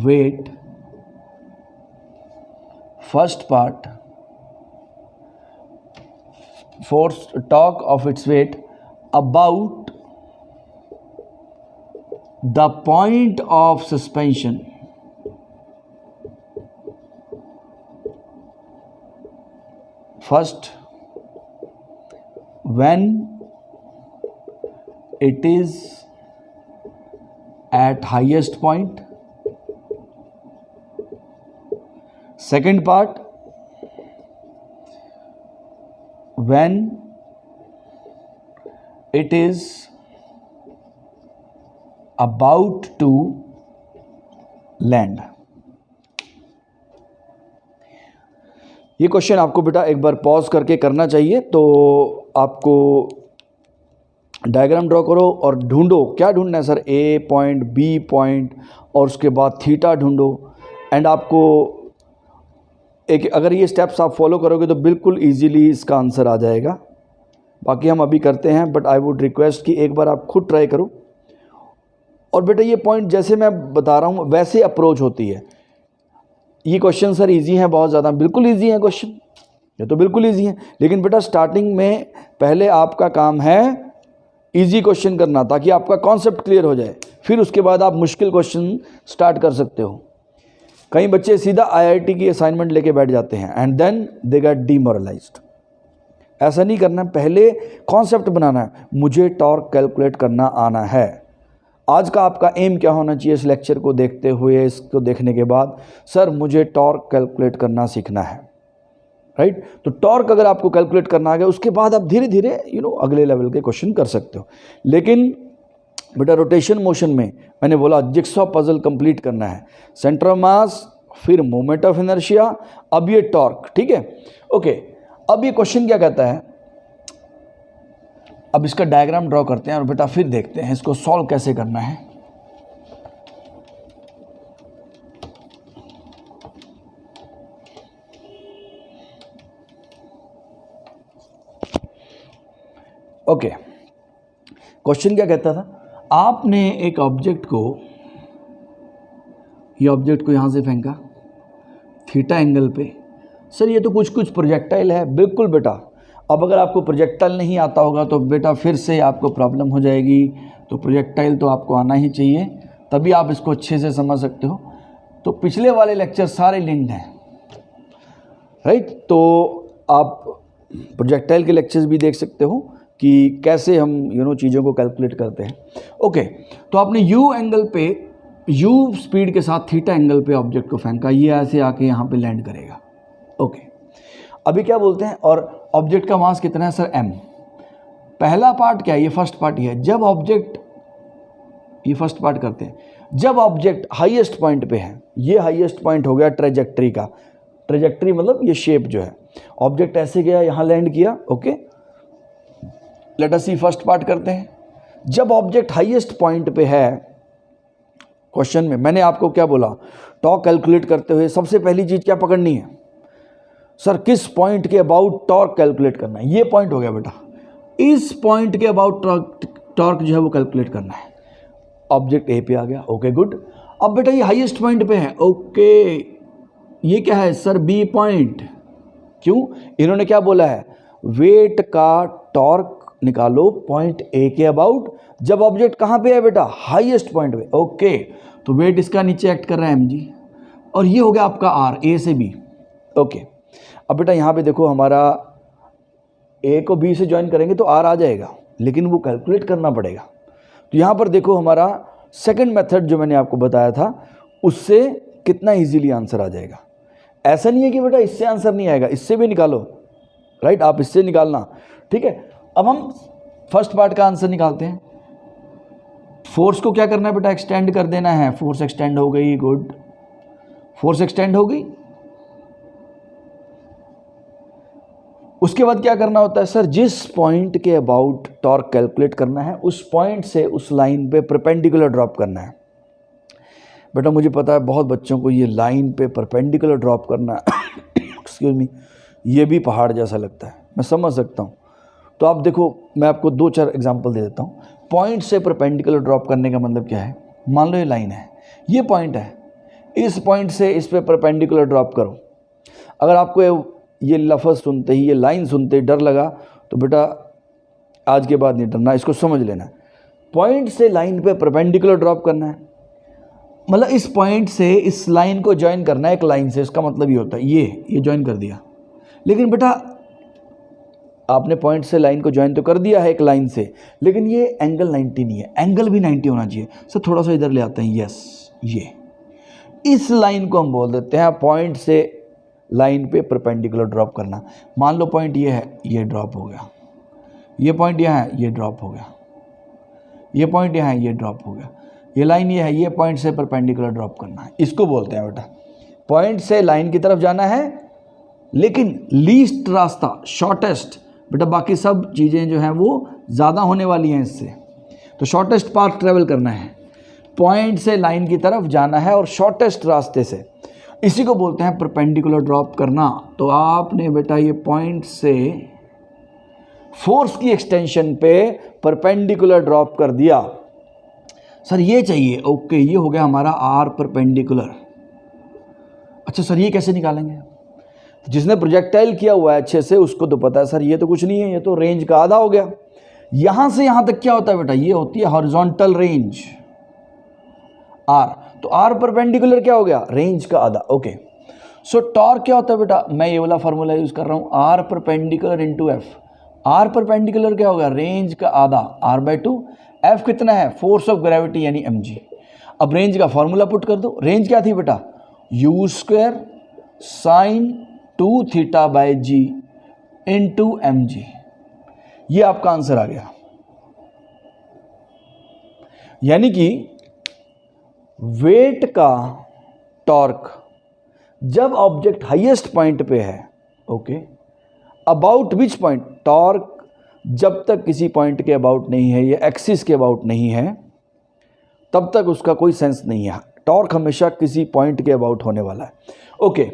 weight. First part, force torque of its weight about the point of suspension. First, when it is at highest point. Second part, when it is about to land. ये question आपको बेटा एक बार pause करके करना चाहिए, तो आपको diagram draw करो और ढूंढो, क्या ढूंढना है सर, ए पॉइंट, बी पॉइंट, और उसके बाद थीटा ढूंढो। एंड आपको एक, अगर ये स्टेप्स आप फॉलो करोगे तो बिल्कुल इजीली इसका आंसर आ जाएगा। बाकी हम अभी करते हैं, बट आई वुड रिक्वेस्ट कि एक बार आप खुद ट्राई करो। और बेटा ये पॉइंट जैसे मैं बता रहा हूँ वैसे अप्रोच होती है। ये क्वेश्चन सर इजी है बहुत ज़्यादा, बिल्कुल इजी है क्वेश्चन, ये तो बिल्कुल इजी है। लेकिन बेटा स्टार्टिंग में पहले आपका काम है इजी क्वेश्चन करना, ताकि आपका कॉन्सेप्ट क्लियर हो जाए, फिर उसके बाद आप मुश्किल क्वेश्चन स्टार्ट कर सकते हो। कई बच्चे सीधा IIT की असाइनमेंट लेके बैठ जाते हैं and then they get demoralised. ऐसा नहीं करना, पहले कॉन्सेप्ट बनाना है, मुझे टॉर्क कैलकुलेट करना आना है। आज का आपका एम क्या होना चाहिए इस लेक्चर को देखते हुए, इसको देखने के बाद, सर मुझे टॉर्क कैलकुलेट करना सीखना है, राइट। तो टॉर्क अगर आपको कैलकुलेट करना आ गया, उसके बाद आप धीरे धीरे अगले लेवल के क्वेश्चन कर सकते हो। लेकिन बेटा रोटेशन मोशन में मैंने बोला जिक्सॉ पजल कंप्लीट करना है, सेंटर ऑफ मास, फिर मोमेंट ऑफ इनर्शिया, अब ये टॉर्क, ठीक है। ओके, अब ये क्वेश्चन क्या कहता है, अब इसका डायग्राम ड्रॉ करते हैं और बेटा फिर देखते हैं इसको सॉल्व कैसे करना है। ओके, क्वेश्चन क्या कहता था, आपने एक ऑब्जेक्ट को, ये ऑब्जेक्ट को यहाँ से फेंका थीटा एंगल पे। सर ये तो कुछ प्रोजेक्टाइल है, बिल्कुल बेटा। अब अगर आपको प्रोजेक्टाइल नहीं आता होगा तो बेटा फिर से आपको प्रॉब्लम हो जाएगी। तो प्रोजेक्टाइल तो आपको आना ही चाहिए, तभी आप इसको अच्छे से समझ सकते हो। तो पिछले वाले लेक्चर सारे लिंक्ड हैं, राइट। तो आप प्रोजेक्टाइल के लेक्चर्स भी देख सकते हो कि कैसे हम चीज़ों को कैलकुलेट करते हैं। ओके, तो आपने यू एंगल पे, यू स्पीड के साथ थीटा एंगल पे ऑब्जेक्ट को फेंका, ये ऐसे आके यहाँ पे लैंड करेगा। ओके, अभी क्या बोलते हैं, और ऑब्जेक्ट का मास कितना है सर, m। पहला पार्ट क्या है, ये फर्स्ट पार्ट ही है, जब ऑब्जेक्ट, ये फर्स्ट पार्ट करते हैं, जब ऑब्जेक्ट हाईएस्ट पॉइंट पे है, ये हाईएस्ट पॉइंट हो गया ट्रेजेक्ट्री का, ट्रेजेक्ट्री मतलब ये शेप जो है, ऑब्जेक्ट ऐसे गया यहाँ लैंड किया। ओके, लेट अस सी फर्स्ट पार्ट करते हैं। जब ऑब्जेक्ट हाईएस्ट पॉइंट पे है, क्वेश्चन में मैंने आपको क्या बोला, टॉर्क कैलकुलेट करते हुए सबसे पहली चीज क्या पकड़नी है सर, किस पॉइंट के अबाउट टॉर्क कैलकुलेट करना है। ये पॉइंट हो गया बेटा, इस पॉइंट के अबाउट टॉर्क जो है वो कैलकुलेट करना है। ऑब्जेक्ट ए पे आ गया, ओके गुड। अब बेटा ये हाईएस्ट पॉइंट पे है, ओके, ये क्या है सर, बी पॉइंट। क्यों, इन्होंने क्या बोला है, वेट का टॉर्क निकालो पॉइंट ए के अबाउट, जब ऑब्जेक्ट कहाँ पे है बेटा, हाईएस्ट पॉइंट पे। ओके, तो वेट इसका नीचे एक्ट कर रहा है mg, और ये हो गया आपका आर, ए से बी। ओके, अब बेटा यहाँ पे देखो, हमारा ए को बी से ज्वाइन करेंगे तो आर आ जाएगा, लेकिन वो कैलकुलेट करना पड़ेगा। तो यहाँ पर देखो, हमारा सेकंड मेथड जो मैंने आपको बताया था, उससे कितना इजीली आंसर आ जाएगा। ऐसा नहीं है कि बेटा इससे आंसर नहीं आएगा, इससे भी निकालो, राइट, आप इससे निकालना, ठीक है। अब हम फर्स्ट पार्ट का आंसर निकालते हैं। फोर्स को क्या करना है बेटा, एक्सटेंड कर देना है। फोर्स एक्सटेंड हो गई, गुड, फोर्स एक्सटेंड हो गई। उसके बाद क्या करना होता है सर, जिस पॉइंट के अबाउट टॉर्क कैलकुलेट करना है, उस पॉइंट से उस लाइन पे परपेंडिकुलर ड्रॉप करना है। बेटा मुझे पता है बहुत बच्चों को ये लाइन पे परपेंडिकुलर ड्रॉप करना एक्सक्यूज मी, ये भी पहाड़ जैसा लगता है, मैं समझ सकता हूँ। तो आप देखो, मैं आपको 2-4 एग्जांपल दे देता हूँ। पॉइंट से परपेंडिकुलर ड्रॉप करने का मतलब क्या है, मान लो ये लाइन है, ये पॉइंट है, इस पॉइंट से इस पे परपेंडिकुलर ड्रॉप करो। अगर आपको ये लफ्ज़ सुनते ही, ये लाइन सुनते ही डर लगा, तो बेटा आज के बाद नहीं डरना, इसको समझ लेना। पॉइंट से लाइन पे परपेंडिकुलर ड्रॉप करना है, मतलब इस पॉइंट से इस लाइन को ज्वाइन करना है एक लाइन से, इसका मतलब ये होता है ये ज्वाइन कर दिया। लेकिन बेटा आपने पॉइंट से लाइन को ज्वाइन तो कर दिया है एक लाइन से, लेकिन ये एंगल 90 नहीं है, एंगल भी 90 होना चाहिए। सर थोड़ा सा इधर ले आते हैं, यस, ये इस लाइन को हम बोल देते हैं पॉइंट से लाइन पे परपेंडिकुलर ड्रॉप करना। मान लो पॉइंट ये है, ये ड्रॉप हो गया, ये पॉइंट यहाँ है, ये ड्रॉप हो गया, ये पॉइंट यहाँ है, ये ड्रॉप हो गया, ये लाइन ये है, ये पॉइंट से परपेंडिकुलर ड्रॉप करना है, इसको बोलते हैं बेटा पॉइंट से लाइन की तरफ जाना है, लेकिन लीस्ट रास्ता, शॉर्टेस्ट, बेटा बाकी सब चीज़ें जो हैं वो ज़्यादा होने वाली हैं इससे। तो शॉर्टेस्ट पाथ ट्रेवल करना है, पॉइंट से लाइन की तरफ जाना है और शॉर्टेस्ट रास्ते से, इसी को बोलते हैं परपेंडिकुलर ड्रॉप करना। तो आपने बेटा ये पॉइंट से फोर्स की एक्सटेंशन पे परपेंडिकुलर ड्रॉप कर दिया। सर ये चाहिए, ओके, ये हो गया हमारा आर परपेंडिकुलर। अच्छा सर ये कैसे निकालेंगे? जिसने प्रोजेक्टाइल किया हुआ है अच्छे से उसको तो पता है सर ये तो कुछ नहीं है, ये तो रेंज का आधा हो गया। यहां से यहां तक क्या होता है बेटा? ये होती है हॉरिजॉन्टल रेंज आर। तो आर परपेंडिकुलर क्या हो गया? रेंज का आधा। ओके, सो टॉर्क क्या होता है बेटा? मैं ये वाला फार्मूला यूज कर रहा हूं, r perpendicular into f. R perpendicular क्या होगा? रेंज का आधा, आर बाई टू। एफ कितना है? फोर्स ऑफ ग्रेविटी यानी एम जी। अब रेंज का फॉर्मूला पुट कर दो। रेंज क्या थी बेटा? U square sine 2 theta by g into m g. ये आपका आंसर आ गया। यानी कि वेट का टॉर्क जब ऑब्जेक्ट हाईएस्ट पॉइंट पे है, okay, about which point, torque जब तक किसी पॉइंट के अबाउट नहीं है, ये एक्सिस के अबाउट नहीं है, तब तक उसका कोई सेंस नहीं है। टॉर्क हमेशा किसी पॉइंट के अबाउट होने वाला है। ओके,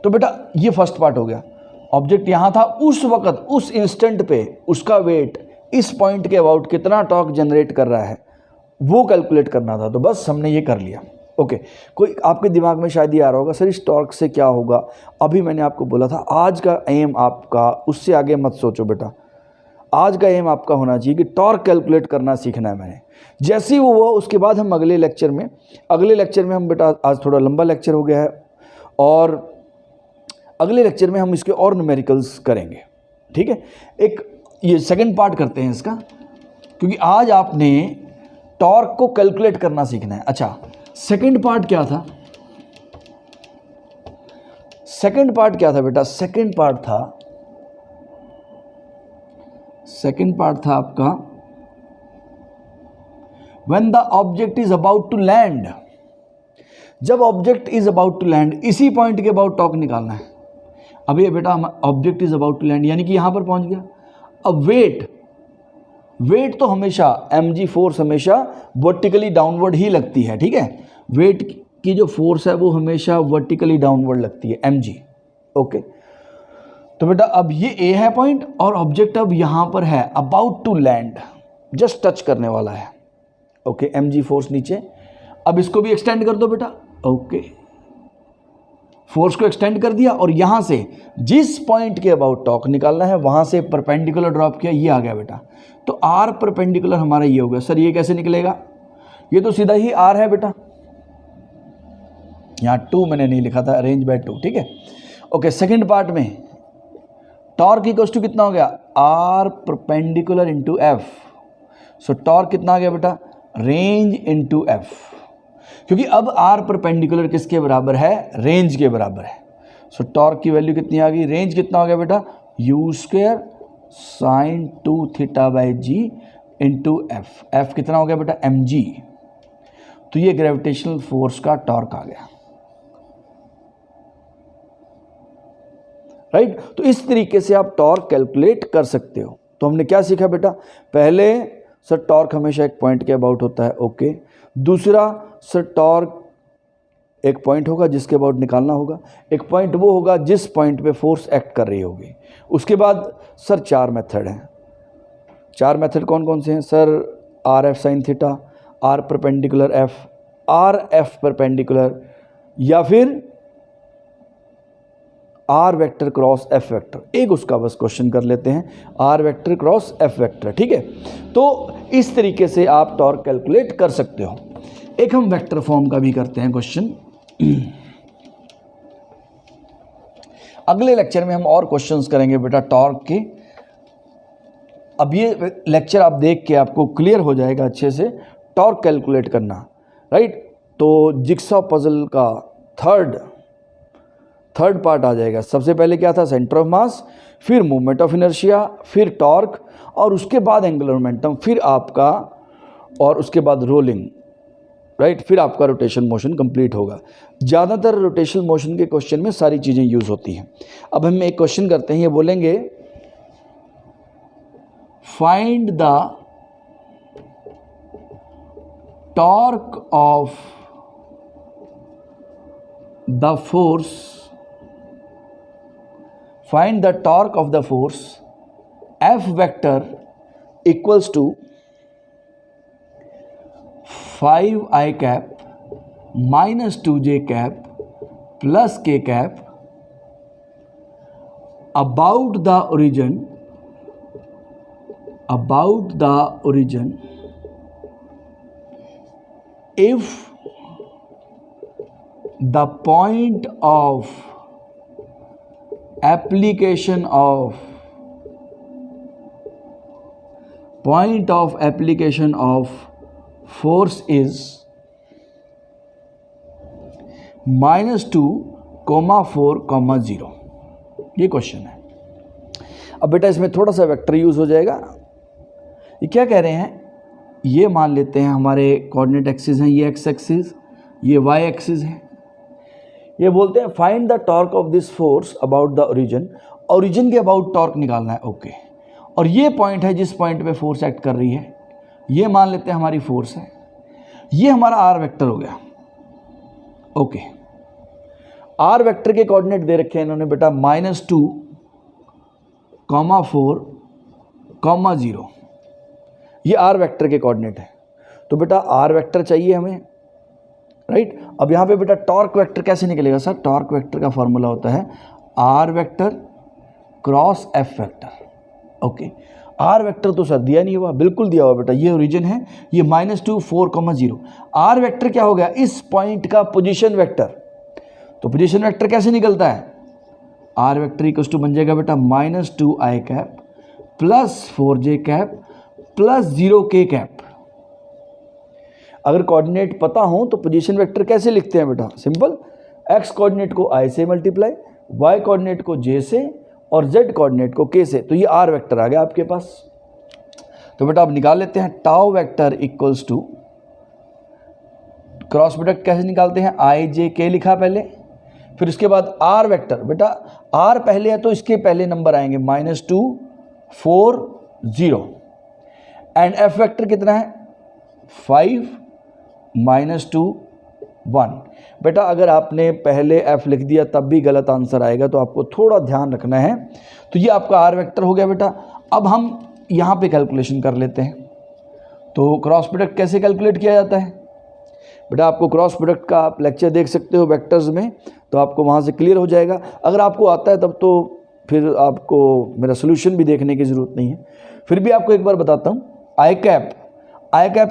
तो बेटा ये फर्स्ट पार्ट हो गया। ऑब्जेक्ट यहाँ था, उस वक्त उस इंस्टेंट पे उसका वेट इस पॉइंट के अबाउट कितना टॉर्क जनरेट कर रहा है वो कैलकुलेट करना था। तो बस हमने ये कर लिया। ओके, कोई आपके दिमाग में शायद ये आ रहा होगा सर इस टॉर्क से क्या होगा? अभी मैंने आपको बोला था आज का एम आपका, उससे आगे मत सोचो बेटा। आज का एम आपका होना चाहिए कि टॉर्क कैलकुलेट करना सीखना है मैंने। जैसे ही वो हुआ उसके बाद हम अगले लेक्चर में हम बेटा, आज थोड़ा लंबा लेक्चर हो गया है और अगले लेक्चर में हम इसके और न्यूमेरिकल्स करेंगे। ठीक है, एक ये सेकंड पार्ट करते हैं इसका, क्योंकि आज आपने टॉर्क को कैलकुलेट करना सीखना है। अच्छा, सेकंड पार्ट क्या था? सेकंड पार्ट क्या था बेटा? सेकंड पार्ट था आपका when the object is about to land. जब object is about to land, इसी पॉइंट के अबाउट टॉर्क निकालना है। अब ये बेटा object is about to land यानी कि यहां पर पहुंच गया। अब वेट तो हमेशा mg फोर्स हमेशा वर्टिकली डाउनवर्ड ही लगती है। ठीक है, वेट की जो फोर्स है वो हमेशा वर्टिकली डाउनवर्ड लगती है, mg। ओके, तो बेटा अब ये a है पॉइंट और ऑब्जेक्ट अब यहां पर है about to land, just touch करने वाला है। ओके, mg फोर्स नीचे। अब इसको भी एक्सटेंड कर दो बेटा। ओके, फोर्स को एक्सटेंड कर दिया और यहां से जिस पॉइंट के अबाउट टॉर्क निकालना है वहां से परपेंडिकुलर ड्रॉप किया, ये आ गया बेटा। तो आर परपेंडिकुलर हमारा ये हो गया। सर ये कैसे निकलेगा? ये तो सीधा ही आर है बेटा, यहां 2 मैंने नहीं लिखा था, रेंज बाय 2। ठीक है, ओके, सेकंड पार्ट में टॉर्क इक्वल्स टू कितना हो गया? R perpendicular into f. So torque कितना आ गया बेटा? रेंज इंटू एफ, क्योंकि अब आर परपेंडिकुलर किसके बराबर है? रेंज के बराबर है। सो टॉर्क की वैल्यू कितनी आ गई? रेंज कितना हो गया बेटा? U square sine 2 theta by g into f. F कितना हो गया बेटा? M g. तो ये ग्रेविटेशनल फोर्स का टॉर्क आ गया। राइट, तो इस तरीके से आप टॉर्क कैलकुलेट कर सकते हो। तो हमने क्या सीखा बेटा? पहले सर टॉर्क हमेशा एक पॉइंट के अबाउट होता है। ओके, दूसरा सर टॉर्क एक पॉइंट होगा जिसके अबाउट निकालना होगा। एक पॉइंट वो होगा जिस पॉइंट पे फोर्स एक्ट कर रही होगी। उसके बाद सर 4 मेथड हैं। 4 मेथड कौन कौन से हैं sir? R f sine theta, r perpendicular f, r f perpendicular, या फिर r vector cross f vector. एक उसका बस क्वेश्चन कर लेते हैं, r vector cross f vector. ठीक है, तो इस तरीके से आप टॉर्क कैलकुलेट कर सकते हो। एक हम वेक्टर फॉर्म का भी करते हैं क्वेश्चन। अगले लेक्चर में हम और क्वेश्चंस करेंगे बेटा टॉर्क के। अब ये लेक्चर आप देख के आपको क्लियर हो जाएगा अच्छे से टॉर्क कैलकुलेट करना। राइट, तो जिक्सॉ पजल का थर्ड पार्ट आ जाएगा। सबसे पहले क्या था? सेंटर ऑफ मास, फिर मूवमेंट ऑफ इनर्शिया, फिर टॉर्क, और उसके बाद एंगुलर मोमेंटम, फिर आपका, और उसके बाद रोलिंग। राइट, फिर आपका रोटेशन मोशन कंप्लीट होगा। ज़्यादातर रोटेशनल मोशन के क्वेश्चन में सारी चीज़ें यूज़ होती हैं। अब हम एक क्वेश्चन करते हैं, ये बोलेंगे find the torque of the force, find the torque of the force F vector equals to 5i cap minus 2j cap plus k cap about the origin if the point of application of force is -2, 4, 0। ये question है। अब बेटा इसमें थोड़ा सा vector use हो जाएगा। ये क्या कह रहे हैं, ये मान लेते हैं हमारे कोऑर्डिनेट एक्सिस हैं, ये एक्स एक्सिस, ये वाई एक्सिस है। ये बोलते हैं find the torque of this force about the origin के अबाउट टॉर्क निकालना है। ओके, और ये पॉइंट है जिस पॉइंट पे फोर्स एक्ट कर रही है, ये मान लेते हैं हमारी फोर्स है। ये हमारा आर वेक्टर हो गया। ओके, आर वेक्टर के कोऑर्डिनेट दे रखे हैं इन्होंने बेटा -2, 4, 0। ये आर वेक्टर के कोऑर्डिनेट है। तो बेटा आर वेक्टर चाहिए हमें, राइट। अब यहाँ पे बेटा टॉर्क वेक्टर कैसे निकलेगा सर? टॉर्क वेक्टर का फॉर्मूला होता है r vector cross f vector. Okay, r vector तो सर दिया नहीं हुआ, बिल्कुल दिया हुआ बेटा। ये ओरिजिन है, ये -2, 4, 0। आर वेक्टर क्या हो गया? इस पॉइंट का पोजीशन वेक्टर। तो पोजीशन वेक्टर कैसे निकलता है? आर वेक्टर इक्वल टू बन जाएगा बेटा -2i cap plus 4j cap plus 0k cap. अगर कोऑर्डिनेट पता हो तो पोजीशन वेक्टर कैसे लिखते हैं बेटा? सिंपल, एक्स कोऑर्डिनेट को i से मल्टीप्लाई, वाई कोऑर्डिनेट को j से और z कोऑर्डिनेट को k से। तो ये आर वेक्टर आ गया आपके पास। तो बेटा अब निकाल लेते हैं tau vector equals to, cross product कैसे निकालते हैं? i j k लिखा पहले, फिर उसके बाद आर वेक्टर। बेटा आर पहले है तो इसके पहले नंबर आएंगे -2, 4, 0 एंड एफ वेक्टर कितना है? 5, -2, 1। बेटा अगर आपने पहले f लिख दिया तब भी गलत आंसर आएगा, तो आपको थोड़ा ध्यान रखना है। तो ये आपका आर वेक्टर हो गया बेटा। अब हम यहाँ पे कैलकुलेशन कर लेते हैं। तो क्रॉस प्रोडक्ट कैसे कैलकुलेट किया जाता है? बेटा आपको क्रॉस प्रोडक्ट का आप लेक्चर देख सकते हो वेक्टर्स में, तो आपको वहाँ से क्लियर हो जाएगा। अगर आपको आता है तब तो फिर आपको मेरा सोल्यूशन भी देखने की ज़रूरत नहीं है। फिर भी आपको एक बार बताता हूँ, आई कैप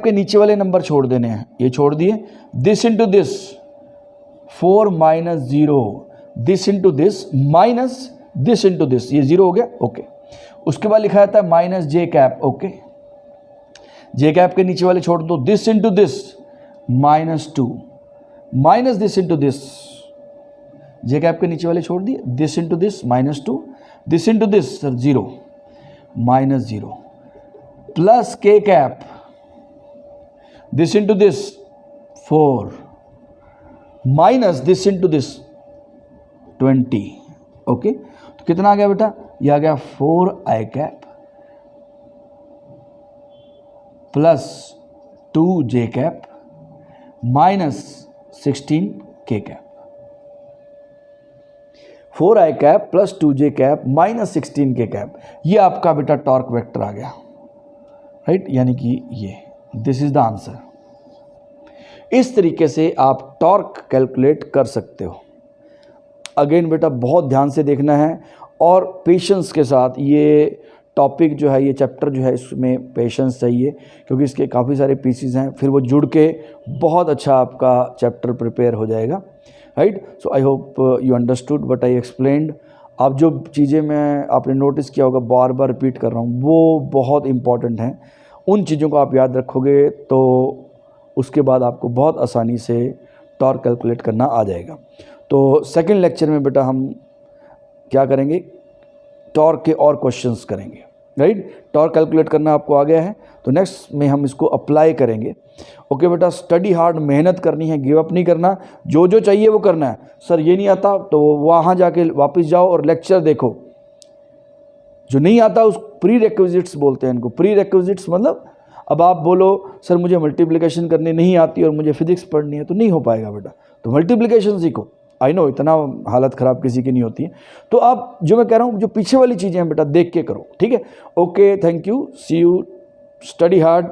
के नीचे वाले नंबर छोड़ देने हैं, ये छोड़ दिए। This into this 4 - 0, this into this minus this into this, ये 0 हो गया। ओके, उसके बाद लिखा जाता है -j कैप। ओके, जे कैप के नीचे वाले छोड़ दो, this into this -2 minus this into this, J cap के नीचे वाले छोड़ दिए, this into this -2, this into this sir 0 -0 plus k cap, this into this 4 minus this into this 20। Okay, तो कितना आ गया बेटा? ये आ गया 4i cap plus 2j cap minus 16k cap. 4i cap plus 2j cap minus 16k cap, ये आपका बेटा टॉर्क वेक्टर आ गया, राइट। यानी कि ये दिस इज द आंसर। इस तरीके से आप टॉर्क कैलकुलेट कर सकते हो। अगेन बेटा बहुत ध्यान से देखना है और पेशेंस के साथ। ये टॉपिक जो है, ये चैप्टर जो है, इसमें पेशेंस चाहिए क्योंकि इसके काफ़ी सारे पीसीज हैं, फिर वो जुड़ के बहुत अच्छा आपका चैप्टर प्रिपेयर हो जाएगा, right. So I hope you understood what I explained. अब जो चीज़ें मैं आपने नोटिस किया होगा, बार बार रिपीट कर रहा हूँ, वो बहुत इंपॉर्टेंट हैं। उन चीज़ों को आप याद रखोगे तो उसके बाद आपको बहुत आसानी से टॉर्क कैलकुलेट करना आ जाएगा। तो सेकंड लेक्चर में बेटा हम क्या करेंगे? टॉर्क के और क्वेश्चंस करेंगे, राइट। टॉर्क कैलकुलेट करना आपको आ गया है, तो नेक्स्ट में हम इसको अप्लाई करेंगे। ओके बेटा, स्टडी हार्ड, मेहनत करनी है, गिव अप नहीं करना, जो जो चाहिए वो करना है। सर ये नहीं आता तो वहाँ जाके वापस जाओ और लेक्चर देखो, जो नहीं आता उस प्री रिक्विजिट्स बोलते हैं इनको। प्री रिक्विजिट्स मतलब अब आप बोलो सर मुझे मल्टीप्लिकेशन करनी नहीं आती और मुझे फिजिक्स पढ़नी है, तो नहीं हो पाएगा बेटा। तो मल्टीप्लिकेशन सीखो। आई नो इतना हालत ख़राब किसी की नहीं होती है। तो आप जो मैं कह रहा हूँ जो पीछे वाली चीज़ें हैं बेटा देख के करो, ठीक है। Okay, thank you, see you, study hard,